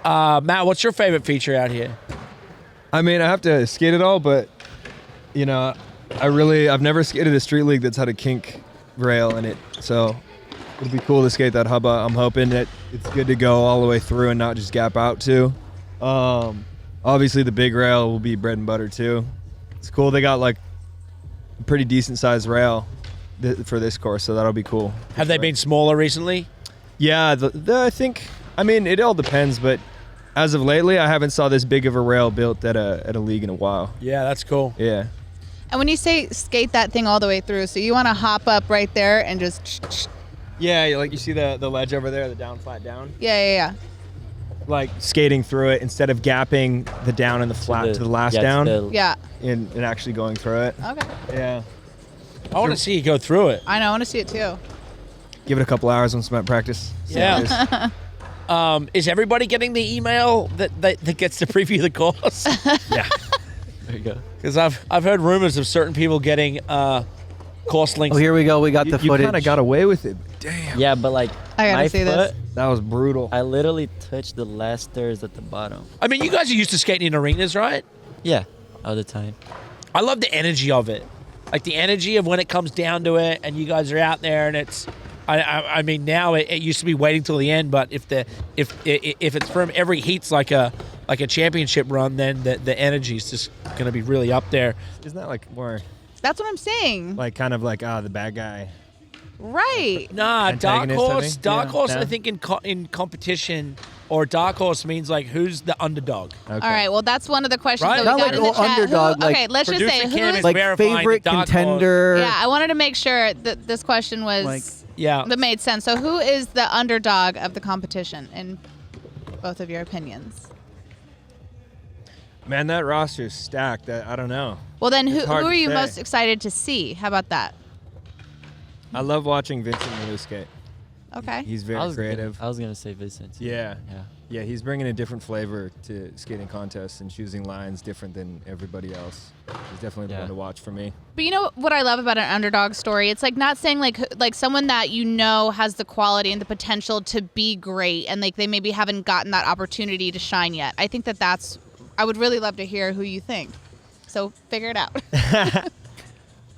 Speaker 2: No.
Speaker 1: Matt, what's your favorite feature out here?
Speaker 3: I mean, I have to skate it all, but, you know, I've never skated a street league that's had a kink rail in it. So it'll be cool to skate that hubba. I'm hoping that it's good to go all the way through and not just gap out too. Obviously the big rail will be bread and butter too. It's cool. They got like a pretty decent sized rail for this course, so that'll be cool.
Speaker 1: Have they been smaller recently?
Speaker 3: Yeah, I think, I mean, it all depends, but as of lately, I haven't saw this big of a rail built at a league in a while.
Speaker 1: Yeah, that's cool.
Speaker 3: Yeah.
Speaker 5: And when you say skate that thing all the way through, so you want to hop up right there and just.
Speaker 3: Yeah, like you see the ledge over there, the down flat down?
Speaker 5: Yeah.
Speaker 3: Like skating through it instead of gapping the down and the flat to the last down
Speaker 5: Yeah.
Speaker 3: and actually going through it.
Speaker 5: Okay.
Speaker 3: Yeah.
Speaker 1: I want to see you go through it.
Speaker 5: I know. I want to see it too.
Speaker 3: Give it a couple hours on cement practice. See how it is.
Speaker 1: Is everybody getting the email that gets to preview the course?
Speaker 3: Yeah.
Speaker 4: There you go.
Speaker 1: Because I've heard rumors of certain people getting course links.
Speaker 2: Oh, here we go. We got the
Speaker 3: You
Speaker 2: footage.
Speaker 3: kind of got away with it. Damn.
Speaker 4: Yeah, but like
Speaker 5: I gotta
Speaker 4: my
Speaker 5: see
Speaker 4: foot,
Speaker 5: this.
Speaker 3: That was brutal.
Speaker 4: I literally touched the last stairs at the bottom.
Speaker 1: I mean, you guys are used to skating in arenas, right?
Speaker 4: Yeah, all the time.
Speaker 1: I love the energy of it, like the energy of when it comes down to it, and you guys are out there, and it's. I mean, now it used to be waiting till the end, but if it's from every heat's like a championship run, then the energy is just gonna be really up there.
Speaker 3: Isn't that like more
Speaker 5: That's what I'm saying.
Speaker 3: like kind of like the bad guy?
Speaker 5: Right.
Speaker 1: Nah, dark
Speaker 3: Antagonist, I
Speaker 1: horse.
Speaker 3: think?
Speaker 1: Dark
Speaker 3: Yeah.
Speaker 1: horse.
Speaker 3: Yeah.
Speaker 1: I think in competition, or dark horse means like who's the underdog.
Speaker 3: Okay.
Speaker 5: All right. Well, that's one of the questions
Speaker 1: Right.
Speaker 5: that
Speaker 2: Not
Speaker 5: we got
Speaker 2: like
Speaker 5: in the chat.
Speaker 2: underdog,
Speaker 5: Who,
Speaker 2: like
Speaker 5: okay, let's just say
Speaker 1: Producer Cam
Speaker 5: who's.
Speaker 1: is
Speaker 2: like
Speaker 1: verifying
Speaker 2: favorite
Speaker 1: the dark horse.
Speaker 2: contender.
Speaker 5: Yeah, I wanted to make sure that this question was
Speaker 2: Like-
Speaker 1: Yeah.
Speaker 5: that made sense. So, who is the underdog of the competition in both of your opinions?
Speaker 3: Man, that roster is stacked. I don't know.
Speaker 5: Well, then, who
Speaker 3: It's hard
Speaker 5: are
Speaker 3: to
Speaker 5: you
Speaker 3: say.
Speaker 5: most excited to see? How about that?
Speaker 3: I love watching Vincent Liu skate.
Speaker 5: Okay.
Speaker 3: He's very creative.
Speaker 4: I was gonna say Vincent. too.
Speaker 3: Yeah.
Speaker 4: Yeah.
Speaker 3: Yeah, he's bringing a different flavor to skating contests and choosing lines different than everybody else. He's definitely the one to watch for me.
Speaker 5: But you know what I love about an underdog story? It's like not saying like someone that you know has the quality and the potential to be great, and like they maybe haven't gotten that opportunity to shine yet. I think that that's I would really love to hear who you think. So figure it out.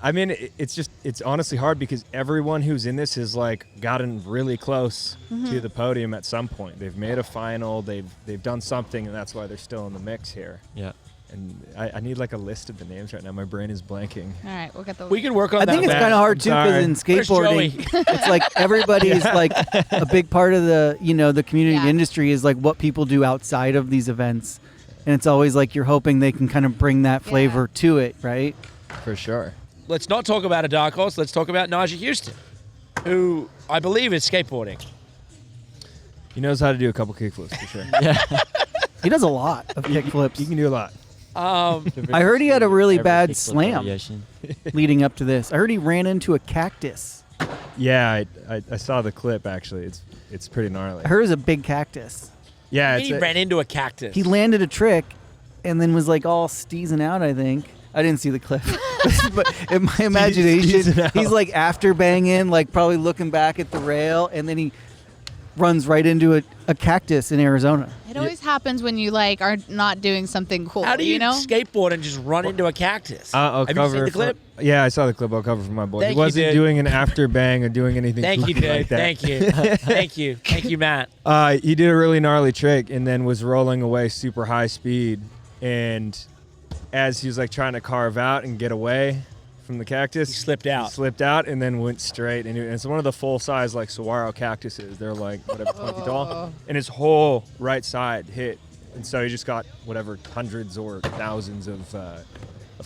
Speaker 3: I mean, it's honestly hard because everyone who's in this has like gotten really close to the podium at some point. They've made a final, they've done something, and that's why they're still in the mix here.
Speaker 4: Yeah.
Speaker 3: And I need like a list of the names right now. My brain is blanking.
Speaker 5: All right, we'll get the.
Speaker 1: We can work on
Speaker 2: I
Speaker 1: that.
Speaker 2: think it's
Speaker 1: Matt.
Speaker 2: kind of hard too because
Speaker 3: sorry.
Speaker 2: in
Speaker 1: Where's
Speaker 2: skateboarding, it's like everybody's like a big part of the the community
Speaker 5: Yeah.
Speaker 2: industry is like what people do outside of these events, and it's always like you're hoping they can kind of bring that flavor to it, right?
Speaker 3: For sure.
Speaker 1: Let's not talk about a dark horse. Let's talk about Najee Houston, who I believe is skateboarding.
Speaker 3: He knows how to do a couple kickflips for sure.
Speaker 2: He does a lot of kickflips.
Speaker 3: He can do a lot.
Speaker 2: I heard he had a really
Speaker 4: Every
Speaker 2: bad
Speaker 4: kickflip
Speaker 2: slam
Speaker 4: variation.
Speaker 2: leading up to this. I heard he ran into a cactus.
Speaker 3: Yeah, I saw the clip actually. It's pretty gnarly.
Speaker 2: I heard it was a big cactus.
Speaker 3: Yeah,
Speaker 1: He ran into a cactus.
Speaker 2: He landed a trick and then was like all steezing out, I think. I didn't see the clip. But in my imagination,
Speaker 3: Steezing out.
Speaker 2: he's like after banging, like probably looking back at the rail, and then he runs right into a cactus in Arizona.
Speaker 5: It always happens when you like are not doing something cool.
Speaker 1: How do you
Speaker 5: know?
Speaker 1: skateboard and just run into a cactus?
Speaker 3: I'll
Speaker 1: Have you
Speaker 3: cover
Speaker 1: seen the clip?
Speaker 3: Yeah, I saw the clip. I'll cover for my boy.
Speaker 1: Thank
Speaker 3: He
Speaker 1: you,
Speaker 3: wasn't
Speaker 1: dude.
Speaker 3: doing an after bang or doing anything
Speaker 1: Thank you,
Speaker 3: like
Speaker 1: dude.
Speaker 3: that.
Speaker 1: Thank you. Thank you, Matt.
Speaker 3: He did a really gnarly trick and then was rolling away super high speed. And as he was like trying to carve out and get away from the cactus,
Speaker 1: He slipped out.
Speaker 3: He slipped out and then went straight. And it's one of the full size like saguaro cactuses. They're like whatever 20 feet tall. And his whole right side hit. And so he just got whatever hundreds or thousands of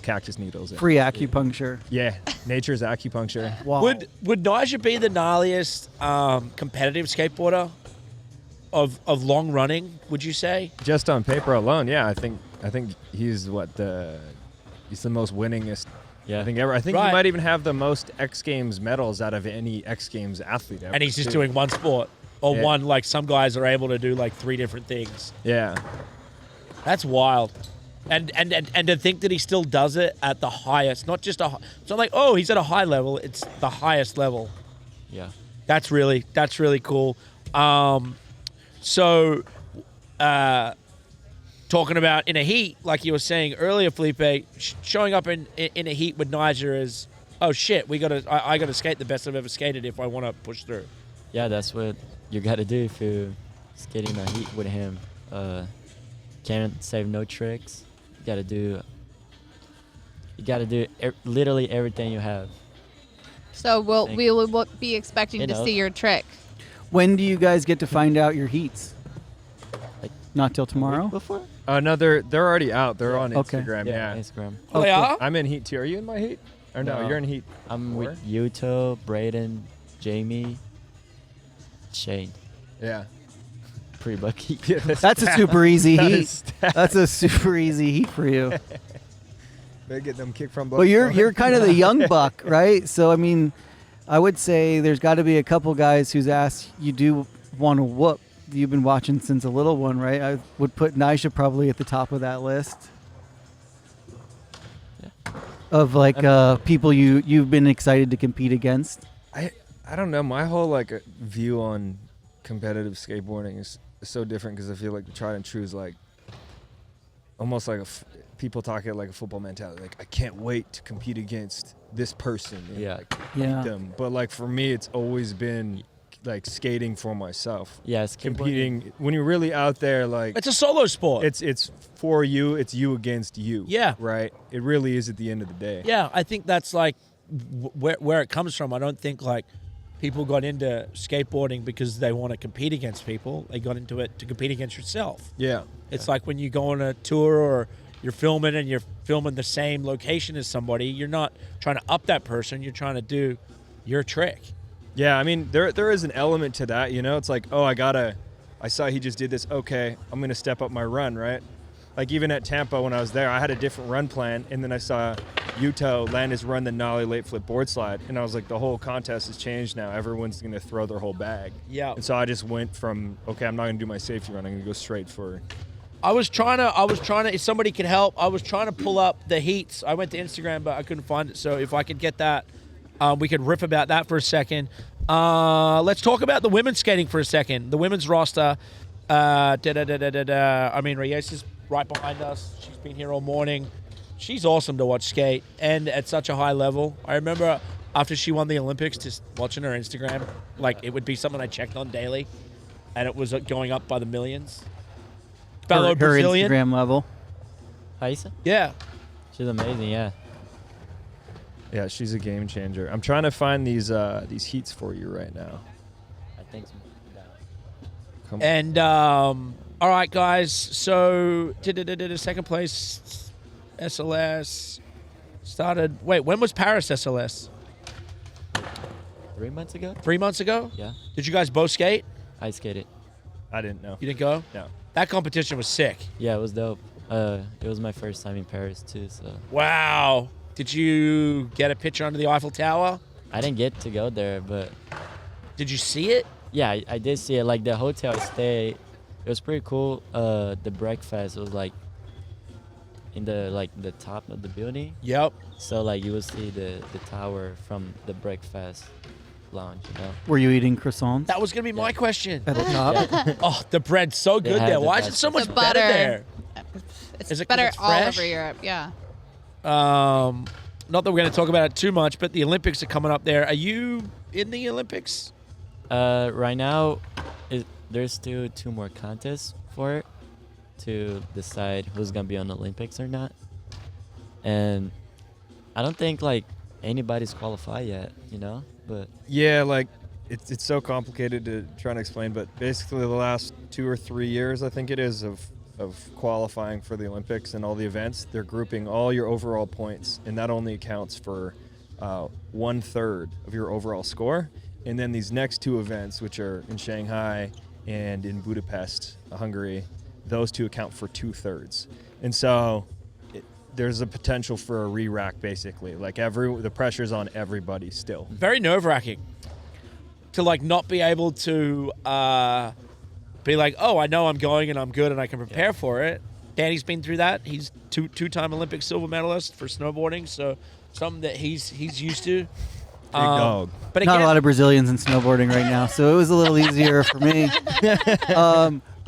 Speaker 3: cactus needles in.
Speaker 2: Free acupuncture.
Speaker 3: Yeah, nature's acupuncture.
Speaker 2: Wow.
Speaker 1: Would Nyjah be the gnarliest competitive skateboarder of long running? Would you say?
Speaker 3: Just on paper alone, yeah, I think he's he's the most winningest.
Speaker 4: Yeah.
Speaker 3: I think ever. I think
Speaker 1: Right.
Speaker 3: he might even have the most X Games medals out of any X Games athlete ever.
Speaker 1: And he's just
Speaker 3: too.
Speaker 1: doing one sport or
Speaker 3: Yeah.
Speaker 1: one. Like some guys are able to do like 3 different things.
Speaker 3: Yeah,
Speaker 1: That's wild. And to think that he still does it at the highest, not just it's not like, oh, he's at a high level. It's the highest level.
Speaker 4: Yeah.
Speaker 1: That's really cool. So, talking about in a heat, like you were saying earlier, Felipe, showing up in a heat with Nyjah is, oh shit, I gotta skate the best I've ever skated if I want to push through.
Speaker 4: Yeah, that's what you got to do if you're skating a heat with him. Can't save no tricks. You got to do literally everything you have.
Speaker 5: So we will be expecting
Speaker 4: You
Speaker 5: to
Speaker 4: know.
Speaker 5: see your trick.
Speaker 2: When do you guys get to find out your heats?
Speaker 4: Like
Speaker 2: Not till tomorrow?
Speaker 4: before?
Speaker 3: no, they're already out. They're on
Speaker 2: Okay.
Speaker 3: Instagram. Yeah,
Speaker 4: Instagram.
Speaker 1: Oh, they are?
Speaker 3: I'm in heat too. Are you in my heat? Or no,
Speaker 4: No.
Speaker 3: you're in heat.
Speaker 4: I'm
Speaker 3: four?
Speaker 4: with Yuto, Braden, Jamie, Shane.
Speaker 3: Yeah.
Speaker 4: Pretty lucky.
Speaker 2: That's a super easy
Speaker 3: That
Speaker 2: heat.
Speaker 3: is-
Speaker 2: That's a super easy heat for you.
Speaker 3: Better get them kicked from both.
Speaker 2: Well, you're kind of the young buck, right? So I mean, I would say there's got to be a couple guys whose ass you do want to whoop. You've been watching since a little one, right? I would put Nyjah probably at the top of that list of like people you've been excited to compete against.
Speaker 3: I don't know. My whole like view on competitive skateboarding is so different because I feel like the tried and true is like almost like people talk it like a football mentality. Like I can't wait to compete against this person. And,
Speaker 4: Yeah.
Speaker 3: like,
Speaker 2: Yeah.
Speaker 3: beat them. But like for me, it's always been like skating for myself.
Speaker 4: Yeah, skateboarding.
Speaker 3: Competing when you're really out there, like
Speaker 1: It's a solo sport.
Speaker 3: it's for you. It's you against you.
Speaker 1: Yeah.
Speaker 3: Right. It really is at the end of the day.
Speaker 1: Yeah, I think that's like where it comes from. I don't think like people got into skateboarding because they want to compete against people. They got into it to compete against yourself.
Speaker 3: Yeah.
Speaker 1: It's like when you go on a tour or you're filming and you're filming the same location as somebody, you're not trying to up that person, you're trying to do your trick.
Speaker 3: Yeah, I mean, there is an element to that, you know? It's like, oh, I saw he just did this. Okay, I'm going to step up my run, right? Like even at Tampa when I was there, I had a different run plan, and then I saw Yuto land his run the nollie late flip board slide, and I was like, the whole contest has changed now. Everyone's going to throw their whole bag.
Speaker 1: Yeah.
Speaker 3: And so I just went from, okay, I'm not going to do my safety run. I'm going to go straight for
Speaker 1: I was trying to, if somebody could help, I was trying to pull up the heats. I went to Instagram, but I couldn't find it. So if I could get that, we could riff about that for a second. Let's talk about the women's skating for a second. The women's roster. I mean, Reyes is right behind us. She's been here all morning. She's awesome to watch skate, and at such a high level. I remember after she won the Olympics, just watching her Instagram, like it would be something I checked on daily, and it was going up by the millions.
Speaker 2: Her
Speaker 1: Brazilian.
Speaker 2: Instagram level.
Speaker 4: Paisa?
Speaker 1: Yeah.
Speaker 4: She's amazing, yeah.
Speaker 3: Yeah, she's a game changer. I'm trying to find these heats for you right now.
Speaker 4: I think so.
Speaker 3: Come on.
Speaker 1: And all right, guys. So did second place SLS started. Wait, when was Paris SLS?
Speaker 4: 3 months ago?
Speaker 1: 3 months ago?
Speaker 4: Yeah.
Speaker 1: Did you guys both skate?
Speaker 4: I skated.
Speaker 3: I didn't know.
Speaker 1: You didn't go?
Speaker 3: No.
Speaker 1: That competition was sick.
Speaker 4: Yeah, it was dope. It was my first time in Paris too, so
Speaker 1: Wow. Did you get a picture under the Eiffel Tower?
Speaker 4: I didn't get to go there, but
Speaker 1: Did you see it?
Speaker 4: yeah, I did see it. Like the hotel I stayed, it was pretty cool. The breakfast was like in the top of the building,
Speaker 1: Yep.
Speaker 4: so like you would see the tower from the breakfast lounge. You know,
Speaker 2: Were you eating croissants
Speaker 1: That was going to be my question.
Speaker 2: at the top?
Speaker 4: Yeah.
Speaker 1: Oh, the bread's so
Speaker 4: They
Speaker 1: good
Speaker 4: had
Speaker 1: there.
Speaker 4: the
Speaker 1: Why is it
Speaker 4: best
Speaker 1: so much
Speaker 5: The
Speaker 1: better
Speaker 5: butter.
Speaker 1: there?
Speaker 5: It's
Speaker 1: Is it 'cause
Speaker 5: better
Speaker 1: it's
Speaker 5: all
Speaker 1: fresh?
Speaker 5: over Europe. Yeah.
Speaker 1: Not that we're going to talk about it too much, but the Olympics are coming up there. Are you in the Olympics?
Speaker 4: Right now, there's still 2 more contests for it to decide who's gonna be on the Olympics or not. And I don't think like anybody's qualified yet, you know. But
Speaker 3: Yeah, like it's so complicated to try and explain, but basically the last 2 or 3 years, I think it is, of qualifying for the Olympics and all the events, they're grouping all your overall points, and that only accounts for 1/3 of your overall score. And then these next 2 events, which are in Shanghai and in Budapest, Hungary, those 2 account for 2/3. And so there's a potential for a re-rack, basically. Like the pressure's on everybody still.
Speaker 1: Very nerve-wracking to like not be able to be like, oh, I know I'm going and I'm good and I can prepare for it. Danny's been through that. He's two-time Olympic silver medalist for snowboarding, so something that he's used to.
Speaker 3: Big dog.
Speaker 1: But
Speaker 2: Not
Speaker 1: again,
Speaker 2: a lot of Brazilians in snowboarding right now, so it was a little easier for me.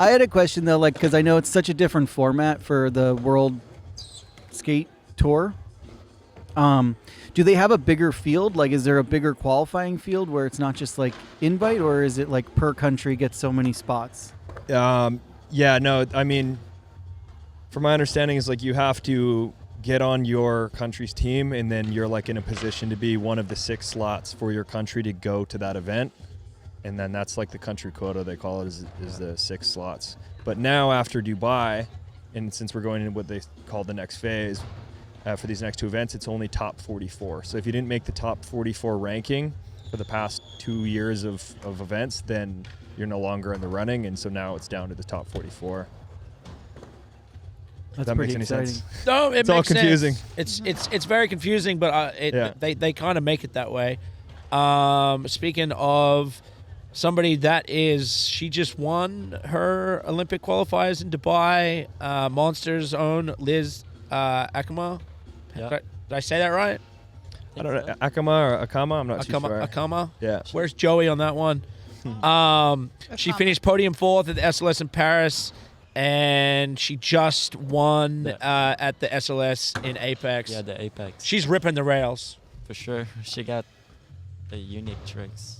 Speaker 2: I had a question though, like, because I know it's such a different format for the World Skate Tour. Do they have a bigger field? Like, is there a bigger qualifying field where it's not just like invite, or is it like per country gets so many spots?
Speaker 3: Yeah, no, I mean, from my understanding is like you have to get on your country's team, and then you're like in a position to be one of the 6 slots for your country to go to that event. And then that's like the country quota, they call it, is the 6 slots. But now after Dubai, and since we're going into what they call the next phase, for these next 2 events, it's only top 44. So if you didn't make the top 44 ranking for the past 2 years of events, then you're no longer in the running. And so now it's down to the top 44.
Speaker 2: That's
Speaker 3: That makes
Speaker 2: pretty
Speaker 3: any
Speaker 2: exciting.
Speaker 3: sense?
Speaker 1: no, it
Speaker 3: It's all
Speaker 1: makes sense.
Speaker 3: confusing.
Speaker 1: It's very confusing, but
Speaker 3: Yeah.
Speaker 1: they kind of make it that way. Speaking of somebody she just won her Olympic qualifiers in Dubai. Monsters' own Liz Akama.
Speaker 4: yeah,
Speaker 1: Did I say that right?
Speaker 3: I don't know, Akama or Akama, I'm not too sure.
Speaker 1: Akama.
Speaker 3: Yeah.
Speaker 1: Where's Joey on that one? She finished podium 4th at the SLS in Paris, and she just won at the SLS in Apex.
Speaker 4: yeah, the Apex
Speaker 1: She's ripping the rails.
Speaker 4: for sure. She got the unique tricks.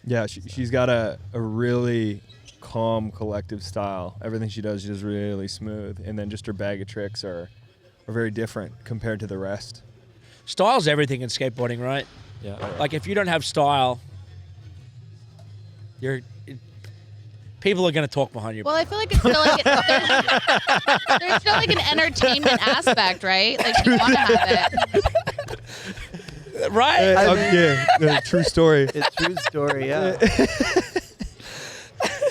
Speaker 3: Yeah, she's got a really calm, collective style. Everything she does really smooth. And then just her bag of tricks are very different compared to the rest.
Speaker 1: Style's everything in skateboarding, right?
Speaker 4: Yeah,
Speaker 1: Like if you don't have style, people are going to talk behind your
Speaker 5: Well, I feel like it's still like there's still like an entertainment aspect, right? Like you want to have it.
Speaker 1: right?
Speaker 3: Yeah, true story.
Speaker 2: It's a true story, yeah.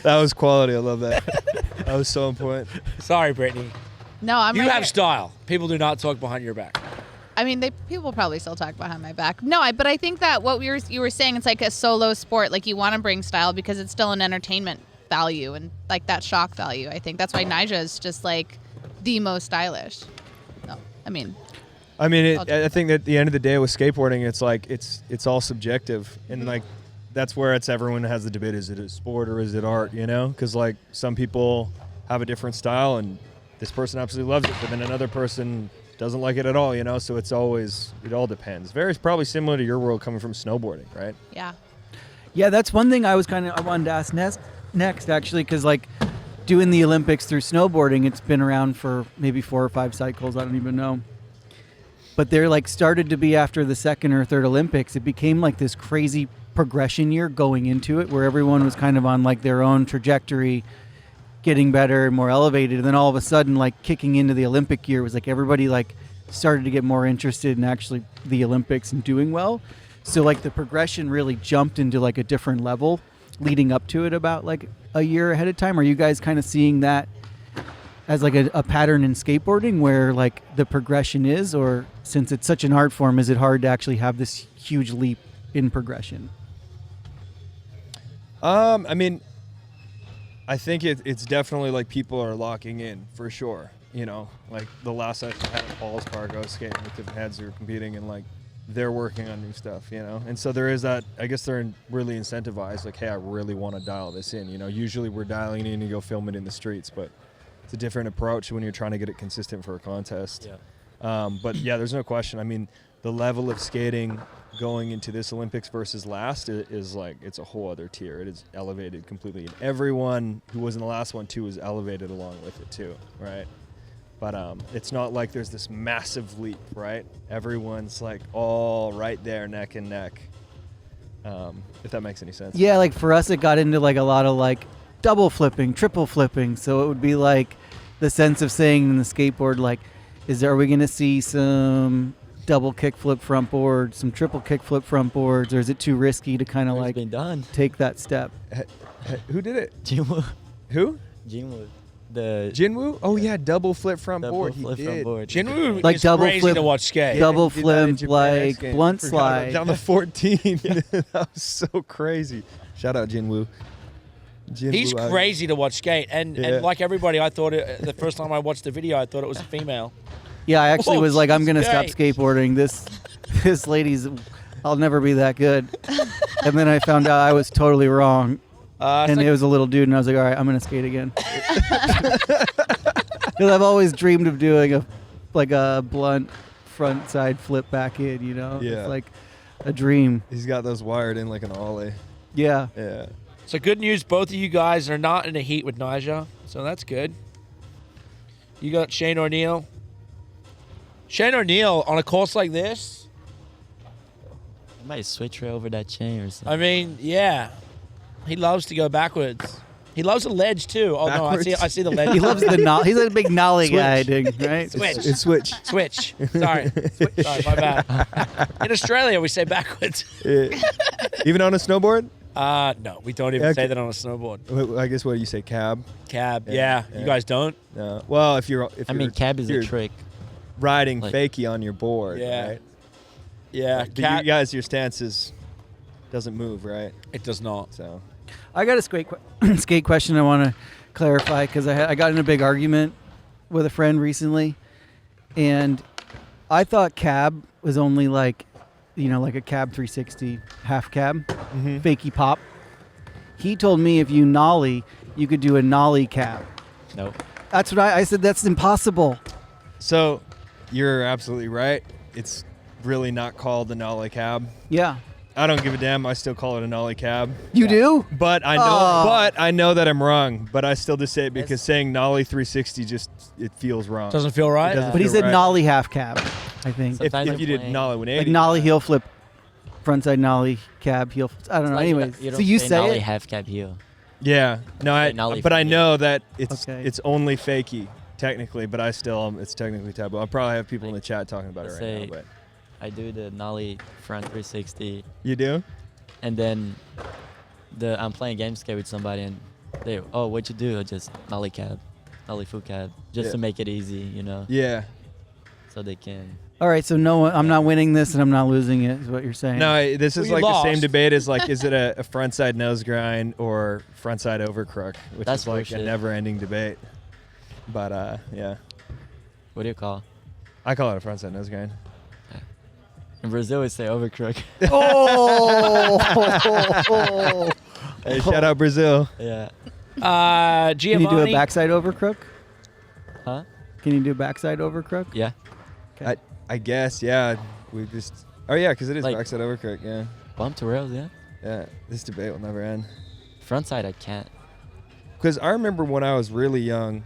Speaker 3: That was quality. I love that. That was so important.
Speaker 1: Sorry, Brittney.
Speaker 5: No, I'm.
Speaker 1: You
Speaker 5: right
Speaker 1: have
Speaker 5: here.
Speaker 1: style. People do not talk behind your back.
Speaker 5: I mean, people probably still talk behind my back. No, but I think that what you were saying, it's like a solo sport. Like you want to bring style because it's still an entertainment value and like that shock value. I think that's why Nyjah is just like the most stylish. No, I mean,
Speaker 3: I think that at the end of the day with skateboarding, it's like it's all subjective, and like that's where everyone has the debate: is it a sport or is it art? You know, because like some people have a different style and this person absolutely loves it, but then another person doesn't like it at all, you know? So it all depends. Very probably similar to your world coming from snowboarding, right?
Speaker 5: Yeah.
Speaker 2: Yeah, that's one thing I wanted to ask next actually, because like doing the Olympics through snowboarding, it's been around for maybe 4 or 5 cycles. I don't even know. But they're like started to be after the second or third Olympics, it became like this crazy progression year going into it where everyone was kind of on like their own trajectory, getting better and more elevated. And then all of a sudden, like kicking into the Olympic year was like everybody like started to get more interested in actually the Olympics and doing well. So like the progression really jumped into like a different level leading up to it about like a year ahead of time. Are you guys kind of seeing that as like a pattern in skateboarding where like the progression is, or since it's such an art form, is it hard to actually have this huge leap in progression?
Speaker 3: I mean, I think it's definitely like people are locking in for sure. You know, like the last I had at Paul's Park, I was skating with different heads who were competing, and like they're working on new stuff, you know? And so there is that, I guess they're really incentivized, like, hey, I really want to dial this in, you know? Usually we're dialing in and you go film it in the streets, but it's a different approach when you're trying to get it consistent for a contest.
Speaker 4: Yeah.
Speaker 3: But yeah, there's no question. I mean, the level of skating going into this Olympics versus last is like, it's a whole other tier. It is elevated completely. And everyone who was in the last one too is elevated along with it too, right? But it's not like there's this massive leap, right? Everyone's like all right there, neck and neck. If that makes any sense.
Speaker 2: Yeah, like for us, it got into like a lot of like double flipping, triple flipping. So it would be like the sense of saying in the skateboard, like, are we going to see some double kickflip front board, some triple kickflip front boards, or is it too risky to kind of like
Speaker 4: been done.
Speaker 2: take that step?
Speaker 3: Who did it?
Speaker 4: Jinwoo.
Speaker 3: Who?
Speaker 4: Jinwoo. The
Speaker 3: Jinwoo? Oh yeah, double flip front
Speaker 4: double
Speaker 3: board.
Speaker 4: flip
Speaker 3: He
Speaker 4: front
Speaker 3: did.
Speaker 4: board.
Speaker 1: Jinwoo
Speaker 2: Like
Speaker 1: is
Speaker 2: double
Speaker 1: crazy
Speaker 2: flip-
Speaker 1: to watch skate.
Speaker 2: double
Speaker 3: He did that in
Speaker 2: flip,
Speaker 3: Japan
Speaker 2: like
Speaker 3: skate.
Speaker 2: blunt
Speaker 3: Forgot about
Speaker 2: slide.
Speaker 3: it. Down the 14. That was so crazy. Shout out Jinwoo.
Speaker 1: He's crazy to watch skate, and like everybody, I thought the first time I watched the video, I thought it was a female.
Speaker 2: Yeah, I actually
Speaker 1: Oh,
Speaker 2: was like, I'm going to stop
Speaker 1: Jesus
Speaker 2: skateboarding. This lady's, I'll never be that good. And then I found out I was totally wrong. And it was a little dude, and I was like, all right, I'm going to skate again. Because I've always dreamed of doing a blunt front side flip back in, you know?
Speaker 3: Yeah.
Speaker 2: It's like a dream.
Speaker 3: He's got those wired in like an ollie.
Speaker 2: Yeah.
Speaker 3: Yeah.
Speaker 1: So good news, both of you guys are not in a heat with Nyjah, so that's good. You got Shane O'Neill. Shane O'Neill on a course like this,
Speaker 4: I might switch right over that chain or something.
Speaker 1: I mean, yeah. He loves to go backwards. He loves a ledge too. Oh
Speaker 3: Backwards?
Speaker 1: no, I see the ledge.
Speaker 2: He loves the he's a big nollie guy, dude, right?
Speaker 1: Switch.
Speaker 3: It's switch.
Speaker 1: Switch. Sorry. Sorry, my bad. In Australia, we say backwards.
Speaker 3: Even on a snowboard?
Speaker 1: No, we don't even
Speaker 3: Yeah,
Speaker 1: say that on a snowboard.
Speaker 3: I guess what do you say, cab?
Speaker 1: Cab.
Speaker 3: Yeah,
Speaker 1: Yeah.
Speaker 3: yeah.
Speaker 1: You guys don't?
Speaker 3: No. Well, if you're
Speaker 4: cab is
Speaker 3: you're
Speaker 4: a trick.
Speaker 3: riding
Speaker 4: Like-
Speaker 3: fakie on your board,
Speaker 1: Yeah.
Speaker 3: right?
Speaker 1: Yeah.
Speaker 3: But you guys, your stance doesn't move, right?
Speaker 1: It does not.
Speaker 3: So
Speaker 2: I got a skate question I want to clarify because I got in a big argument with a friend recently, and I thought cab was only like, like a cab 360 half cab, fakie pop. He told me if you nollie, you could do a nollie cab.
Speaker 4: Nope.
Speaker 2: That's what I said. That's impossible.
Speaker 3: So you're absolutely right. It's really not called the nollie cab.
Speaker 2: Yeah,
Speaker 3: I don't give a damn. I still call it a nollie cab.
Speaker 2: you do.
Speaker 3: But I know,
Speaker 2: Oh.
Speaker 3: I know that I'm wrong. But I still just say it because saying nollie 360 it feels wrong.
Speaker 1: Doesn't feel right?
Speaker 3: It doesn't
Speaker 2: But he
Speaker 3: feel
Speaker 2: said
Speaker 3: right.
Speaker 2: nollie half cab, I think.
Speaker 4: So-
Speaker 3: If
Speaker 4: Sometimes
Speaker 3: you
Speaker 4: you're
Speaker 3: did
Speaker 4: playing-
Speaker 3: nollie 180,
Speaker 2: Like nollie heel flip, frontside nollie cab heel. I don't know. Anyways,
Speaker 4: you
Speaker 2: so
Speaker 4: don't
Speaker 2: you
Speaker 4: say
Speaker 2: say
Speaker 4: nollie
Speaker 2: it.
Speaker 4: half cab heel.
Speaker 3: Yeah, no,
Speaker 4: nollie
Speaker 3: but I
Speaker 4: fakie.
Speaker 3: know that it's
Speaker 2: Okay.
Speaker 3: it's only fakie technically, but it's technically taboo. I'll probably have people in the chat talking about it
Speaker 4: Let's
Speaker 3: right
Speaker 4: say-
Speaker 3: now. But
Speaker 4: I do the nollie front 360,
Speaker 3: you do?
Speaker 4: and then I'm playing game skate with somebody, and they, oh, what'd you do? I just nollie cab, nollie full cab, just
Speaker 3: Yeah.
Speaker 4: to make it easy,
Speaker 3: Yeah.
Speaker 4: so they can.
Speaker 2: All right, so no, I'm not winning this and I'm not losing it. Is what you're saying?
Speaker 3: No, this is
Speaker 1: Well, you
Speaker 3: like the same
Speaker 1: lost.
Speaker 3: debate as like, is it a frontside nose grind or frontside overcrook, which
Speaker 4: That's
Speaker 3: is like
Speaker 4: bullshit.
Speaker 3: a never-ending debate. But yeah,
Speaker 4: What do you call?
Speaker 3: I call it a frontside nose grind.
Speaker 4: In Brazil, we say overcrook.
Speaker 2: Oh.
Speaker 3: Hey, shout out Brazil.
Speaker 4: Yeah.
Speaker 2: Can you do a
Speaker 1: Giovanni.
Speaker 2: backside overcrook?
Speaker 4: Huh?
Speaker 2: Can you do backside overcrook?
Speaker 4: Yeah.
Speaker 3: I guess, yeah. We just. Oh yeah, because it is
Speaker 4: Like-
Speaker 3: backside overcrook. Yeah.
Speaker 4: Bump to rails, yeah.
Speaker 3: Yeah. This debate will never end.
Speaker 4: Frontside, I can't.
Speaker 3: Because I remember when I was really young,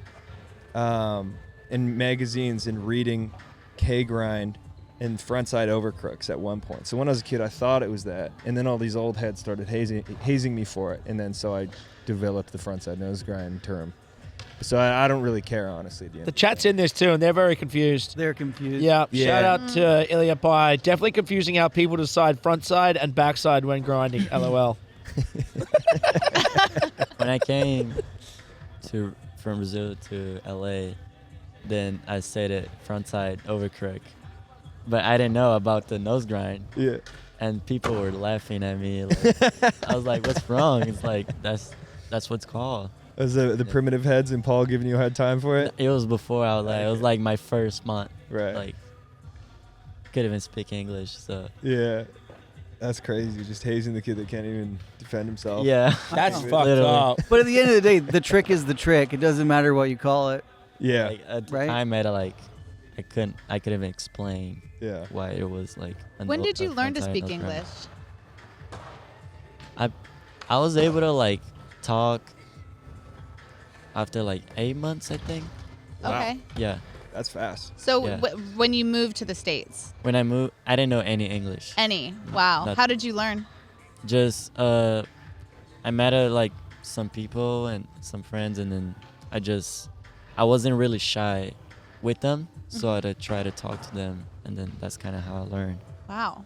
Speaker 3: in magazines and reading K-grind and frontside overcrooks at one point. So when I was a kid, I thought it was that, and then all these old heads started hazing me for it, and then so I developed the frontside nose grind term. So I don't really care, honestly. At the end
Speaker 1: The
Speaker 3: of the
Speaker 1: chat's
Speaker 3: day.
Speaker 1: in this too, and they're very confused.
Speaker 2: They're confused.
Speaker 1: Yeah,
Speaker 3: Yeah.
Speaker 1: shout out to Ilya Pai. Definitely confusing how people decide front side and backside when grinding. LOL.
Speaker 4: When I came from Brazil to LA, then I said it frontside overcrook. But I didn't know about the nose grind.
Speaker 3: Yeah.
Speaker 4: And people were laughing at me. Like, I was like, what's wrong? It's like, that's what's called.
Speaker 3: Was the primitive heads and Paul giving you a hard time for it?
Speaker 4: It was before I was like, it was like my first month.
Speaker 3: Right.
Speaker 4: Like, couldn't even speak English, so.
Speaker 3: Yeah. That's crazy. Just hazing the kid that can't even defend himself.
Speaker 4: Yeah.
Speaker 1: That's
Speaker 2: know.
Speaker 1: fucked
Speaker 4: Literally.
Speaker 1: up.
Speaker 2: But at the end of the day, the trick is the trick. It doesn't matter what you call it.
Speaker 3: Yeah.
Speaker 4: Like, at the
Speaker 2: Right?
Speaker 4: time, I couldn't even explain
Speaker 3: Yeah.
Speaker 4: why it was like.
Speaker 5: When did you learn to
Speaker 4: frontside
Speaker 5: speak
Speaker 4: nose grind.
Speaker 5: English?
Speaker 4: I was able to like talk after like 8 months, I think.
Speaker 3: Wow.
Speaker 5: Okay.
Speaker 4: Yeah.
Speaker 3: That's fast.
Speaker 5: So
Speaker 4: Yeah.
Speaker 5: when you moved to the States,
Speaker 4: When I moved, I didn't know any English.
Speaker 5: any? Wow.
Speaker 4: Not-
Speaker 5: How did you learn?
Speaker 4: Just I met like some people and some friends, and then I wasn't really shy with them, so I'd try to talk to them, and then that's kind of how I learned.
Speaker 5: Wow.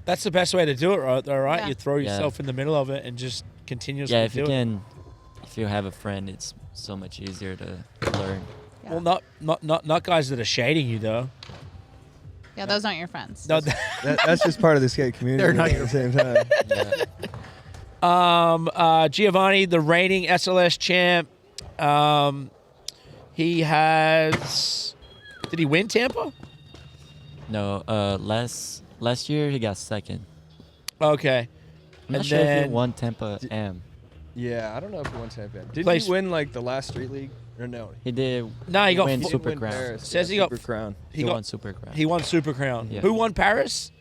Speaker 1: That's the best way to do it, right? Though, right?
Speaker 5: Yeah.
Speaker 1: You throw
Speaker 4: Yeah.
Speaker 1: yourself in the middle of it and just continuously
Speaker 4: Yeah, if
Speaker 1: do
Speaker 4: you
Speaker 1: it.
Speaker 4: can, if you have a friend, it's so much easier to learn.
Speaker 5: Yeah.
Speaker 1: Well, not guys that are shading you though.
Speaker 5: Yeah, those aren't your friends.
Speaker 1: No,
Speaker 3: That's just part of the skate community.
Speaker 2: They're not
Speaker 3: at the same time.
Speaker 4: Yeah.
Speaker 1: Giovanni, the reigning SLS champ. He has. Did he win Tampa?
Speaker 4: No, last year he got second.
Speaker 1: Okay.
Speaker 4: I'm not
Speaker 1: And
Speaker 4: sure if
Speaker 1: then-
Speaker 4: he won Tampa Am.
Speaker 3: Yeah, I don't know if he won Tampa. Did
Speaker 1: Place-
Speaker 3: he win like the last street league? Or no?
Speaker 4: He did.
Speaker 1: No, he got
Speaker 4: win
Speaker 1: fu-
Speaker 4: Super
Speaker 3: Win
Speaker 4: Crown.
Speaker 3: Paris.
Speaker 1: Says
Speaker 3: Yeah,
Speaker 1: he got-
Speaker 3: Super Crown.
Speaker 4: He
Speaker 1: got-
Speaker 4: won Super Crown.
Speaker 1: He won Super Crown.
Speaker 4: Yeah.
Speaker 1: Who won Paris?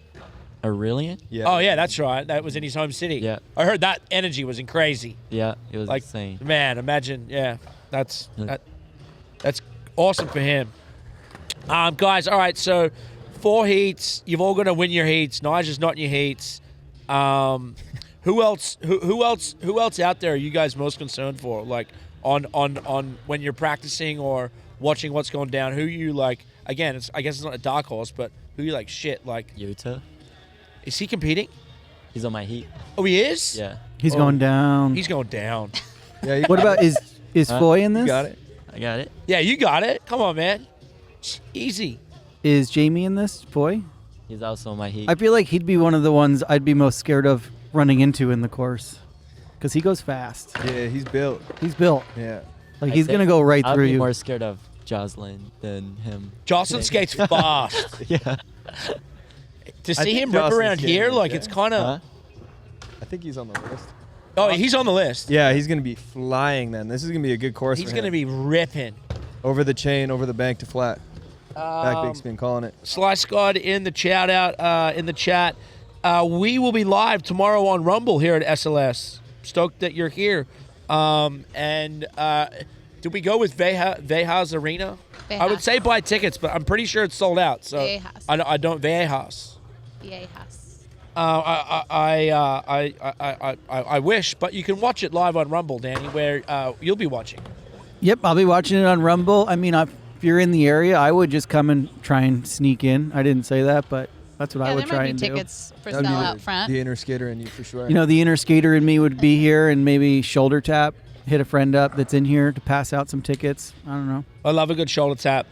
Speaker 4: Aurelian?
Speaker 3: Yeah.
Speaker 1: Oh yeah, that's right. That was in his home city.
Speaker 4: Yeah.
Speaker 1: I heard that energy was crazy.
Speaker 4: Yeah, it was
Speaker 1: Like,
Speaker 4: insane.
Speaker 1: man, imagine. Yeah, that's
Speaker 4: Yeah.
Speaker 1: that's awesome for him. Guys, all right. So 4 heats. You've all got to win your heats. Nigel's not in your heats. Who else? Who else out there are you guys most concerned for? Like on when you're practicing or watching what's going down. Who you like? Again, I guess it's not a dark horse, but who you like? Shit, like
Speaker 4: Yuta?
Speaker 1: is he competing?
Speaker 4: He's on my heat.
Speaker 1: Oh, he is.
Speaker 4: Yeah.
Speaker 2: He's
Speaker 1: Oh.
Speaker 2: going down.
Speaker 1: He's going down.
Speaker 3: Yeah.
Speaker 2: What about is
Speaker 4: Huh?
Speaker 2: Foy in
Speaker 3: You
Speaker 2: this?
Speaker 3: got it.
Speaker 4: I got it.
Speaker 1: Yeah, you got it. Come on, man. Easy.
Speaker 2: Is Jamie in this? Foy?
Speaker 4: He's also on my heat.
Speaker 2: I feel like he'd be one of the ones I'd be most scared of running into in the course, because he goes fast.
Speaker 3: Yeah, he's built.
Speaker 2: He's built.
Speaker 3: Yeah.
Speaker 2: Like
Speaker 4: I
Speaker 2: he's
Speaker 4: say-
Speaker 2: gonna go right
Speaker 4: I'd
Speaker 2: through
Speaker 4: be
Speaker 2: you.
Speaker 4: more scared of Jocelyn than him.
Speaker 1: Jocelyn skates fast.
Speaker 4: Yeah.
Speaker 1: To
Speaker 3: I
Speaker 1: see
Speaker 3: think
Speaker 1: him rip
Speaker 3: Jocelyn's
Speaker 1: around
Speaker 3: getting
Speaker 1: here,
Speaker 3: it,
Speaker 1: like
Speaker 3: yeah.
Speaker 1: it's kind of.
Speaker 4: Huh?
Speaker 3: I think he's on the list.
Speaker 1: Oh, he's on the list.
Speaker 3: Yeah, he's gonna be flying then. This is gonna be a good course.
Speaker 1: He's
Speaker 3: for
Speaker 1: going to
Speaker 3: him.
Speaker 1: be ripping.
Speaker 3: over the chain, over the bank to flat. Back big spin, calling it.
Speaker 1: Sly Scott in the chat in the chat. We will be live tomorrow on Rumble here at SLS. Stoked that you're here. Did we go with Vejas Arena? I would
Speaker 5: Vejas.
Speaker 1: say buy tickets, but I'm pretty sure it's sold out. So
Speaker 5: Vejas.
Speaker 1: I don't Vejas.
Speaker 5: Viejas.
Speaker 1: I wish, but you can watch it live on Rumble, Danny, where you'll be watching.
Speaker 2: Yep, I'll be watching it on Rumble. I mean, if you're in the area, I would just come and try and sneak in. I didn't say that, but that's what I
Speaker 5: Yeah,
Speaker 2: would
Speaker 5: there
Speaker 2: try
Speaker 5: might be
Speaker 2: and
Speaker 5: tickets for
Speaker 3: That would
Speaker 5: sale
Speaker 3: be
Speaker 5: out front.
Speaker 3: The inner skater in you for sure.
Speaker 2: do. You know, the inner skater in me would be here and maybe shoulder tap, hit a friend up that's in here to pass out some tickets. I don't know.
Speaker 1: I love a good shoulder tap.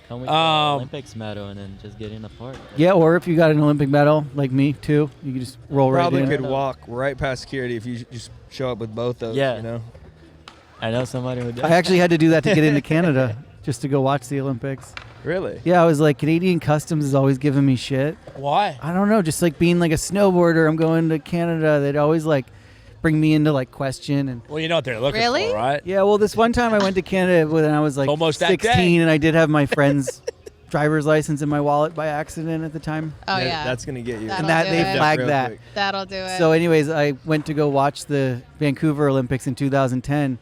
Speaker 4: Come with the Olympics medal and then just get in the park.
Speaker 2: Yeah, or if you got an Olympic medal like me too, you can just roll
Speaker 3: Probably
Speaker 2: right in.
Speaker 3: could walk right past security if you just show up with both those.
Speaker 4: Yeah.
Speaker 3: You know.
Speaker 4: I know somebody who does.
Speaker 2: I actually had to do that to get into Canada just to go watch the Olympics.
Speaker 3: Really?
Speaker 2: Yeah, I was like, Canadian Customs is always giving me shit.
Speaker 1: Why?
Speaker 2: I don't know, just like being like a snowboarder, I'm going to Canada. They'd always like, bring me into like question and.
Speaker 1: Well, you know what they're looking
Speaker 5: Really?
Speaker 1: for, right?
Speaker 2: Yeah, well, this one time I went to Canada when I was like
Speaker 1: Almost that
Speaker 2: 16,
Speaker 1: day.
Speaker 2: and I did have my friend's driver's license in my wallet by accident at the time.
Speaker 5: Oh yeah.
Speaker 3: That's gonna get you.
Speaker 5: That'll
Speaker 2: And that
Speaker 5: do
Speaker 2: they
Speaker 5: it.
Speaker 2: flagged
Speaker 3: Real
Speaker 2: that.
Speaker 3: quick.
Speaker 5: That'll do it.
Speaker 2: So, anyways, I went to go watch the Vancouver Olympics in 2010,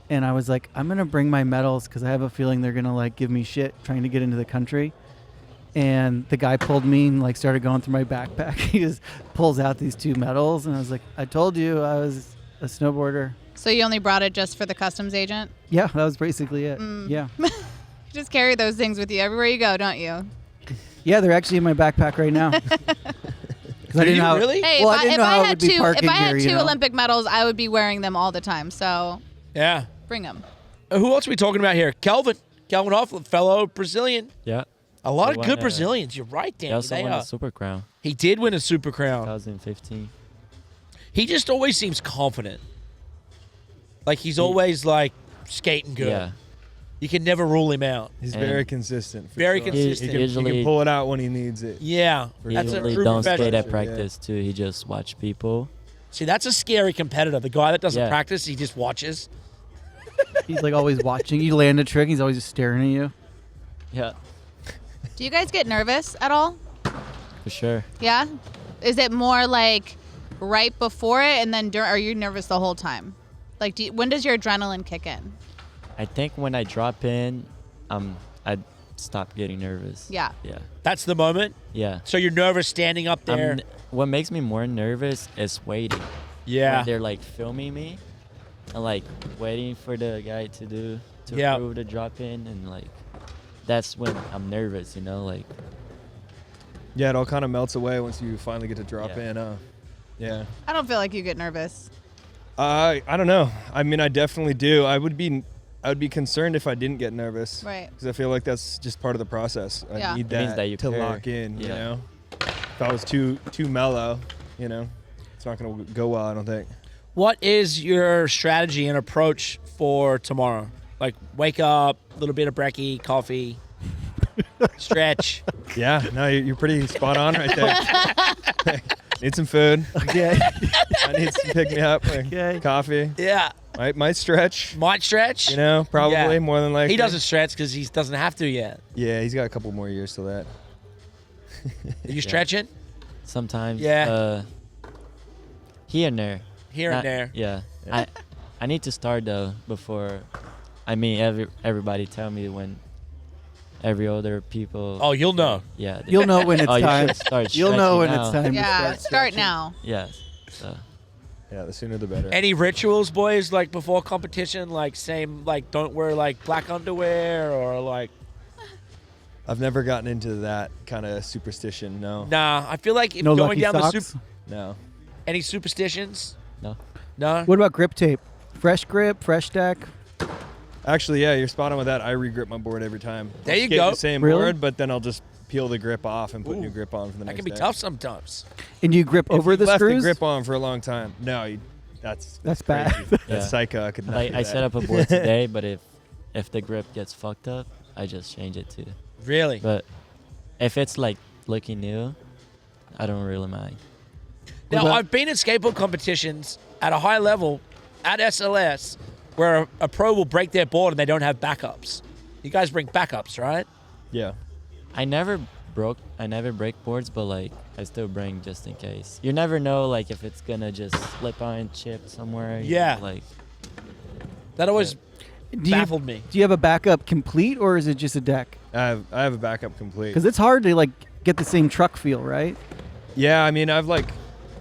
Speaker 2: and I was like, I'm gonna bring my medals because I have a feeling they're gonna like give me shit trying to get into the country. And the guy pulled me and like started going through my backpack. He just pulls out these 2 medals, and I was like, I told you I was a snowboarder.
Speaker 5: So you only brought it just for the customs agent?
Speaker 2: Yeah, that was basically it. Yeah.
Speaker 5: You just carry those things with you everywhere you go, don't you?
Speaker 2: Yeah, they're actually in my backpack right now. 'Cause I didn't know.
Speaker 1: Really?
Speaker 5: Hey,
Speaker 2: Well, I
Speaker 5: if
Speaker 2: didn't know how it would be
Speaker 5: if
Speaker 2: parking
Speaker 5: I had
Speaker 2: here, you
Speaker 5: two
Speaker 2: know?
Speaker 5: Olympic medals, I would be wearing them all the time. So
Speaker 1: Yeah.
Speaker 5: bring them.
Speaker 1: Who else are we talking about here? Kelvin Hoffman, fellow Brazilian.
Speaker 4: Yeah.
Speaker 1: A lot
Speaker 4: He
Speaker 1: of
Speaker 4: won,
Speaker 1: good Brazilians. You're right,
Speaker 4: He
Speaker 1: Danny.
Speaker 4: also
Speaker 1: They
Speaker 4: won
Speaker 1: are.
Speaker 4: the Super Crown
Speaker 1: He did win a Super Crown.
Speaker 4: 2015.
Speaker 1: He just always seems confident. Like he's always like skating good.
Speaker 4: Yeah.
Speaker 1: You can never rule him out.
Speaker 3: He's
Speaker 4: And-
Speaker 3: very consistent. for
Speaker 1: Very
Speaker 3: sure.
Speaker 1: consistent.
Speaker 3: He
Speaker 4: Usually-
Speaker 3: can pull it out when he needs it.
Speaker 1: Yeah,
Speaker 3: For
Speaker 1: that's
Speaker 3: sure.
Speaker 1: a
Speaker 4: Usually
Speaker 1: true
Speaker 4: don't skate
Speaker 1: professional.
Speaker 4: at practice too. He just watch people.
Speaker 1: See, that's a scary competitor. The guy that doesn't
Speaker 4: Yeah.
Speaker 1: practice, he just watches.
Speaker 2: He's like always watching. You land a trick, he's always just staring at you.
Speaker 4: Yeah,
Speaker 5: Do you guys get nervous at all?
Speaker 4: for sure.
Speaker 5: Yeah? Is it more like right before it and then are you nervous the whole time? Like, when does your adrenaline kick in?
Speaker 4: I think when I drop in, I stop getting nervous.
Speaker 5: Yeah.
Speaker 4: Yeah.
Speaker 1: That's the moment.
Speaker 4: Yeah.
Speaker 1: So you're nervous standing up there.
Speaker 4: What makes me more nervous is waiting.
Speaker 1: Yeah.
Speaker 4: When they're like filming me and like waiting for the guy to
Speaker 1: Yeah.
Speaker 4: approve the drop in, and like that's when I'm nervous, you know, like
Speaker 3: Yeah, it all kind of melts away once you finally get to drop
Speaker 4: Yeah.
Speaker 3: in. Yeah.
Speaker 5: I don't feel like you get nervous.
Speaker 3: I don't know. I mean, I definitely do. I would be concerned if I didn't get nervous.
Speaker 5: Right.
Speaker 3: Because I feel like that's just part of the process. I
Speaker 5: Yeah.
Speaker 3: need
Speaker 4: It means
Speaker 3: that,
Speaker 4: that you
Speaker 3: to
Speaker 4: care.
Speaker 3: lock in. You
Speaker 4: Yeah.
Speaker 3: know, if I was too mellow, you know, it's not gonna go well. I don't think.
Speaker 1: What is your strategy and approach for tomorrow? Like, wake up, a little bit of brekkie, coffee, stretch.
Speaker 3: Yeah. No, you're pretty spot on right there. Need some food.
Speaker 2: Okay.
Speaker 3: I need some pick me up. Like
Speaker 2: Okay.
Speaker 3: coffee.
Speaker 1: Yeah.
Speaker 3: Might stretch.
Speaker 1: Might stretch.
Speaker 3: You know, probably
Speaker 1: Yeah.
Speaker 3: more than likely.
Speaker 1: He doesn't stretch because he doesn't have to yet.
Speaker 3: Yeah, he's got a couple more years till that.
Speaker 1: Are you stretching?
Speaker 4: sometimes
Speaker 1: Yeah.
Speaker 4: here and there.
Speaker 1: Here and there.
Speaker 4: Yeah.
Speaker 3: Yeah.
Speaker 4: I need to start though before. I mean, everybody tell me when every other people.
Speaker 1: Oh, you'll know.
Speaker 4: Yeah.
Speaker 2: You'll know when it's
Speaker 4: oh, you
Speaker 2: time.
Speaker 4: should start
Speaker 2: You'll know when
Speaker 4: stretching
Speaker 2: it's
Speaker 4: now.
Speaker 2: time
Speaker 5: Yeah,
Speaker 2: to start
Speaker 5: start
Speaker 2: stretching.
Speaker 5: now.
Speaker 4: Yes. So
Speaker 3: Yeah, the sooner the better.
Speaker 1: Any rituals, boys, like before competition? Like, same, like, don't wear, like, black underwear or, like,
Speaker 3: I've never gotten into that kind of superstition. No.
Speaker 1: nah. I feel like if
Speaker 2: No
Speaker 1: going
Speaker 2: lucky
Speaker 1: down
Speaker 2: socks.
Speaker 1: the super.
Speaker 3: No.
Speaker 1: Any superstitions?
Speaker 4: no.
Speaker 1: No?
Speaker 2: What about grip tape? Fresh grip, fresh deck.
Speaker 3: Actually, yeah, you're spot on with that. I re-grip my board every time.
Speaker 1: There
Speaker 3: I'll
Speaker 1: you
Speaker 3: skate
Speaker 1: go.
Speaker 3: the same
Speaker 2: Really?
Speaker 3: board, but then I'll just peel the grip off and put
Speaker 1: Ooh.
Speaker 3: new grip on for the
Speaker 1: That
Speaker 3: next
Speaker 1: can be
Speaker 3: day.
Speaker 1: tough sometimes.
Speaker 2: And you grip
Speaker 3: If
Speaker 2: over
Speaker 3: you
Speaker 2: the
Speaker 3: left
Speaker 2: screws?
Speaker 3: the grip on for a long time. No, that's
Speaker 2: That's
Speaker 3: crazy.
Speaker 2: bad.
Speaker 3: That's
Speaker 4: Yeah.
Speaker 3: psycho. I could not
Speaker 4: Like
Speaker 3: do
Speaker 4: I
Speaker 3: that.
Speaker 4: set up a board today, but if the grip gets fucked up, I just change it too.
Speaker 1: Really?
Speaker 4: But if it's like looking new, I don't really mind.
Speaker 1: Now,
Speaker 2: about-
Speaker 1: I've been in skateboard competitions at a high level at SLS where a pro will break their board and they don't have backups. You guys bring backups, right?
Speaker 3: Yeah.
Speaker 4: I never break boards, but like I still bring just in case. You never know, like if it's gonna just slip on and chip somewhere. you
Speaker 1: Yeah.
Speaker 4: know, like
Speaker 1: That always
Speaker 2: Do you,
Speaker 1: baffled me.
Speaker 2: do you have a backup complete or is it just a deck?
Speaker 3: I have a backup complete.
Speaker 2: Because it's hard to like get the same truck feel, right?
Speaker 3: Yeah, I mean, I've like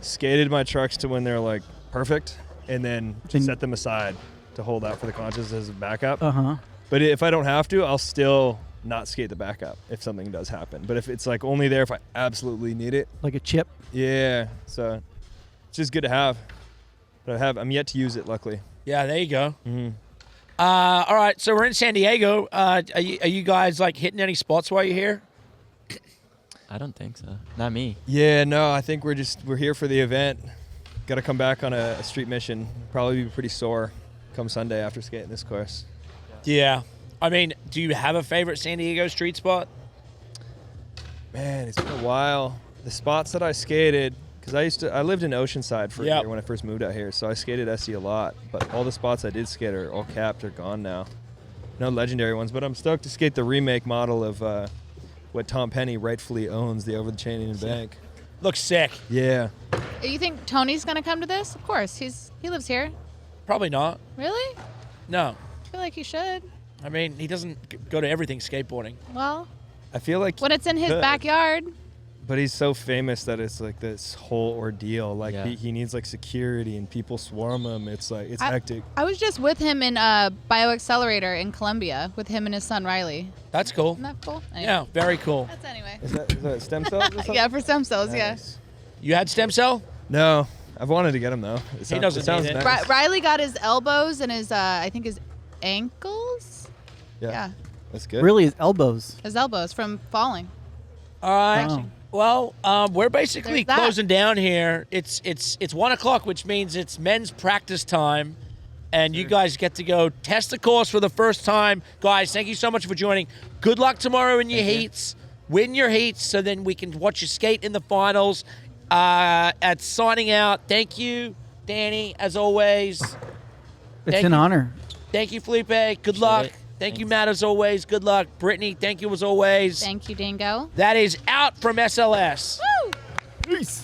Speaker 3: skated my trucks to when they're like perfect and then
Speaker 2: Then-
Speaker 3: just set them aside to hold out for the conscious as a backup.
Speaker 2: Uh-huh.
Speaker 3: But if I don't have to, I'll still not skate the backup if something does happen. But if it's like only there if I absolutely need it,
Speaker 2: Like a chip.
Speaker 3: yeah. So it's just good to have. But I'm yet to use it, luckily.
Speaker 1: Yeah, there you go.
Speaker 3: Mm-hmm.
Speaker 1: All right, so we're in San Diego. Are you guys like hitting any spots while you're here?
Speaker 4: I don't think so. Not me.
Speaker 3: Yeah, no, I think we're here for the event. Got to come back on a street mission. Probably be pretty sore come Sunday after skating this course.
Speaker 1: Yeah. I mean, do you have a favorite San Diego street spot?
Speaker 3: Man, it's been a while. The spots that I skated, because I lived in Oceanside for a
Speaker 1: Yep.
Speaker 3: year when I first moved out here, so I skated SE a lot. But all the spots I did skate are all capped or gone now. No legendary ones, but I'm stoked to skate the remake model of what Tom Penny rightfully owns, the over the chain and bank.
Speaker 1: Looks sick.
Speaker 3: Yeah.
Speaker 5: You think Tony's gonna come to this? Of course, he lives here.
Speaker 1: Probably not.
Speaker 5: Really?
Speaker 1: No.
Speaker 5: I feel like he should.
Speaker 1: I mean, he doesn't go to everything skateboarding.
Speaker 5: Well,
Speaker 3: I feel like
Speaker 5: when it's in his
Speaker 3: could.
Speaker 5: backyard.
Speaker 3: But he's so famous that it's like this whole ordeal. Like
Speaker 4: Yeah.
Speaker 3: he needs like security and people swarm him. It's like it's hectic.
Speaker 5: I was just with him in Bioaccelerator in Colombia with him and his son Riley.
Speaker 1: That's cool.
Speaker 5: Isn't that cool? Anyway.
Speaker 1: Yeah, very cool.
Speaker 5: That's anyway.
Speaker 3: Is that stem cells or something?
Speaker 5: Yeah, for stem cells,
Speaker 3: Nice.
Speaker 1: You had stem cell?
Speaker 3: No, I've wanted to get him though.
Speaker 1: He doesn't
Speaker 3: sounds
Speaker 1: need it.
Speaker 3: nice.
Speaker 5: yeah. Riley got his elbows and his, I think his ankles? Yeah,
Speaker 3: That's good.
Speaker 2: Really, his elbows.
Speaker 5: his elbows from falling.
Speaker 1: All right.
Speaker 2: Wow.
Speaker 1: Well, we're basically
Speaker 5: There's that.
Speaker 1: closing down here. It's 1 o'clock, which means it's men's practice time, and you guys get to go test the course for the first time. Guys, thank you so much for joining. Good luck tomorrow in your heats. Win your heats, so then we can watch you skate in the finals. At signing out, thank you, Danny, as always.
Speaker 2: It's
Speaker 1: Thank
Speaker 2: an
Speaker 1: you.
Speaker 2: honor.
Speaker 1: Thank you, Felipe. Good luck.
Speaker 4: it.
Speaker 1: Thank you,
Speaker 4: Thanks.
Speaker 1: Matt, as always. Good luck. Brittney, thank you as always.
Speaker 5: Thank you, Dingo.
Speaker 1: That is out from SLS.
Speaker 5: Woo!
Speaker 3: Peace.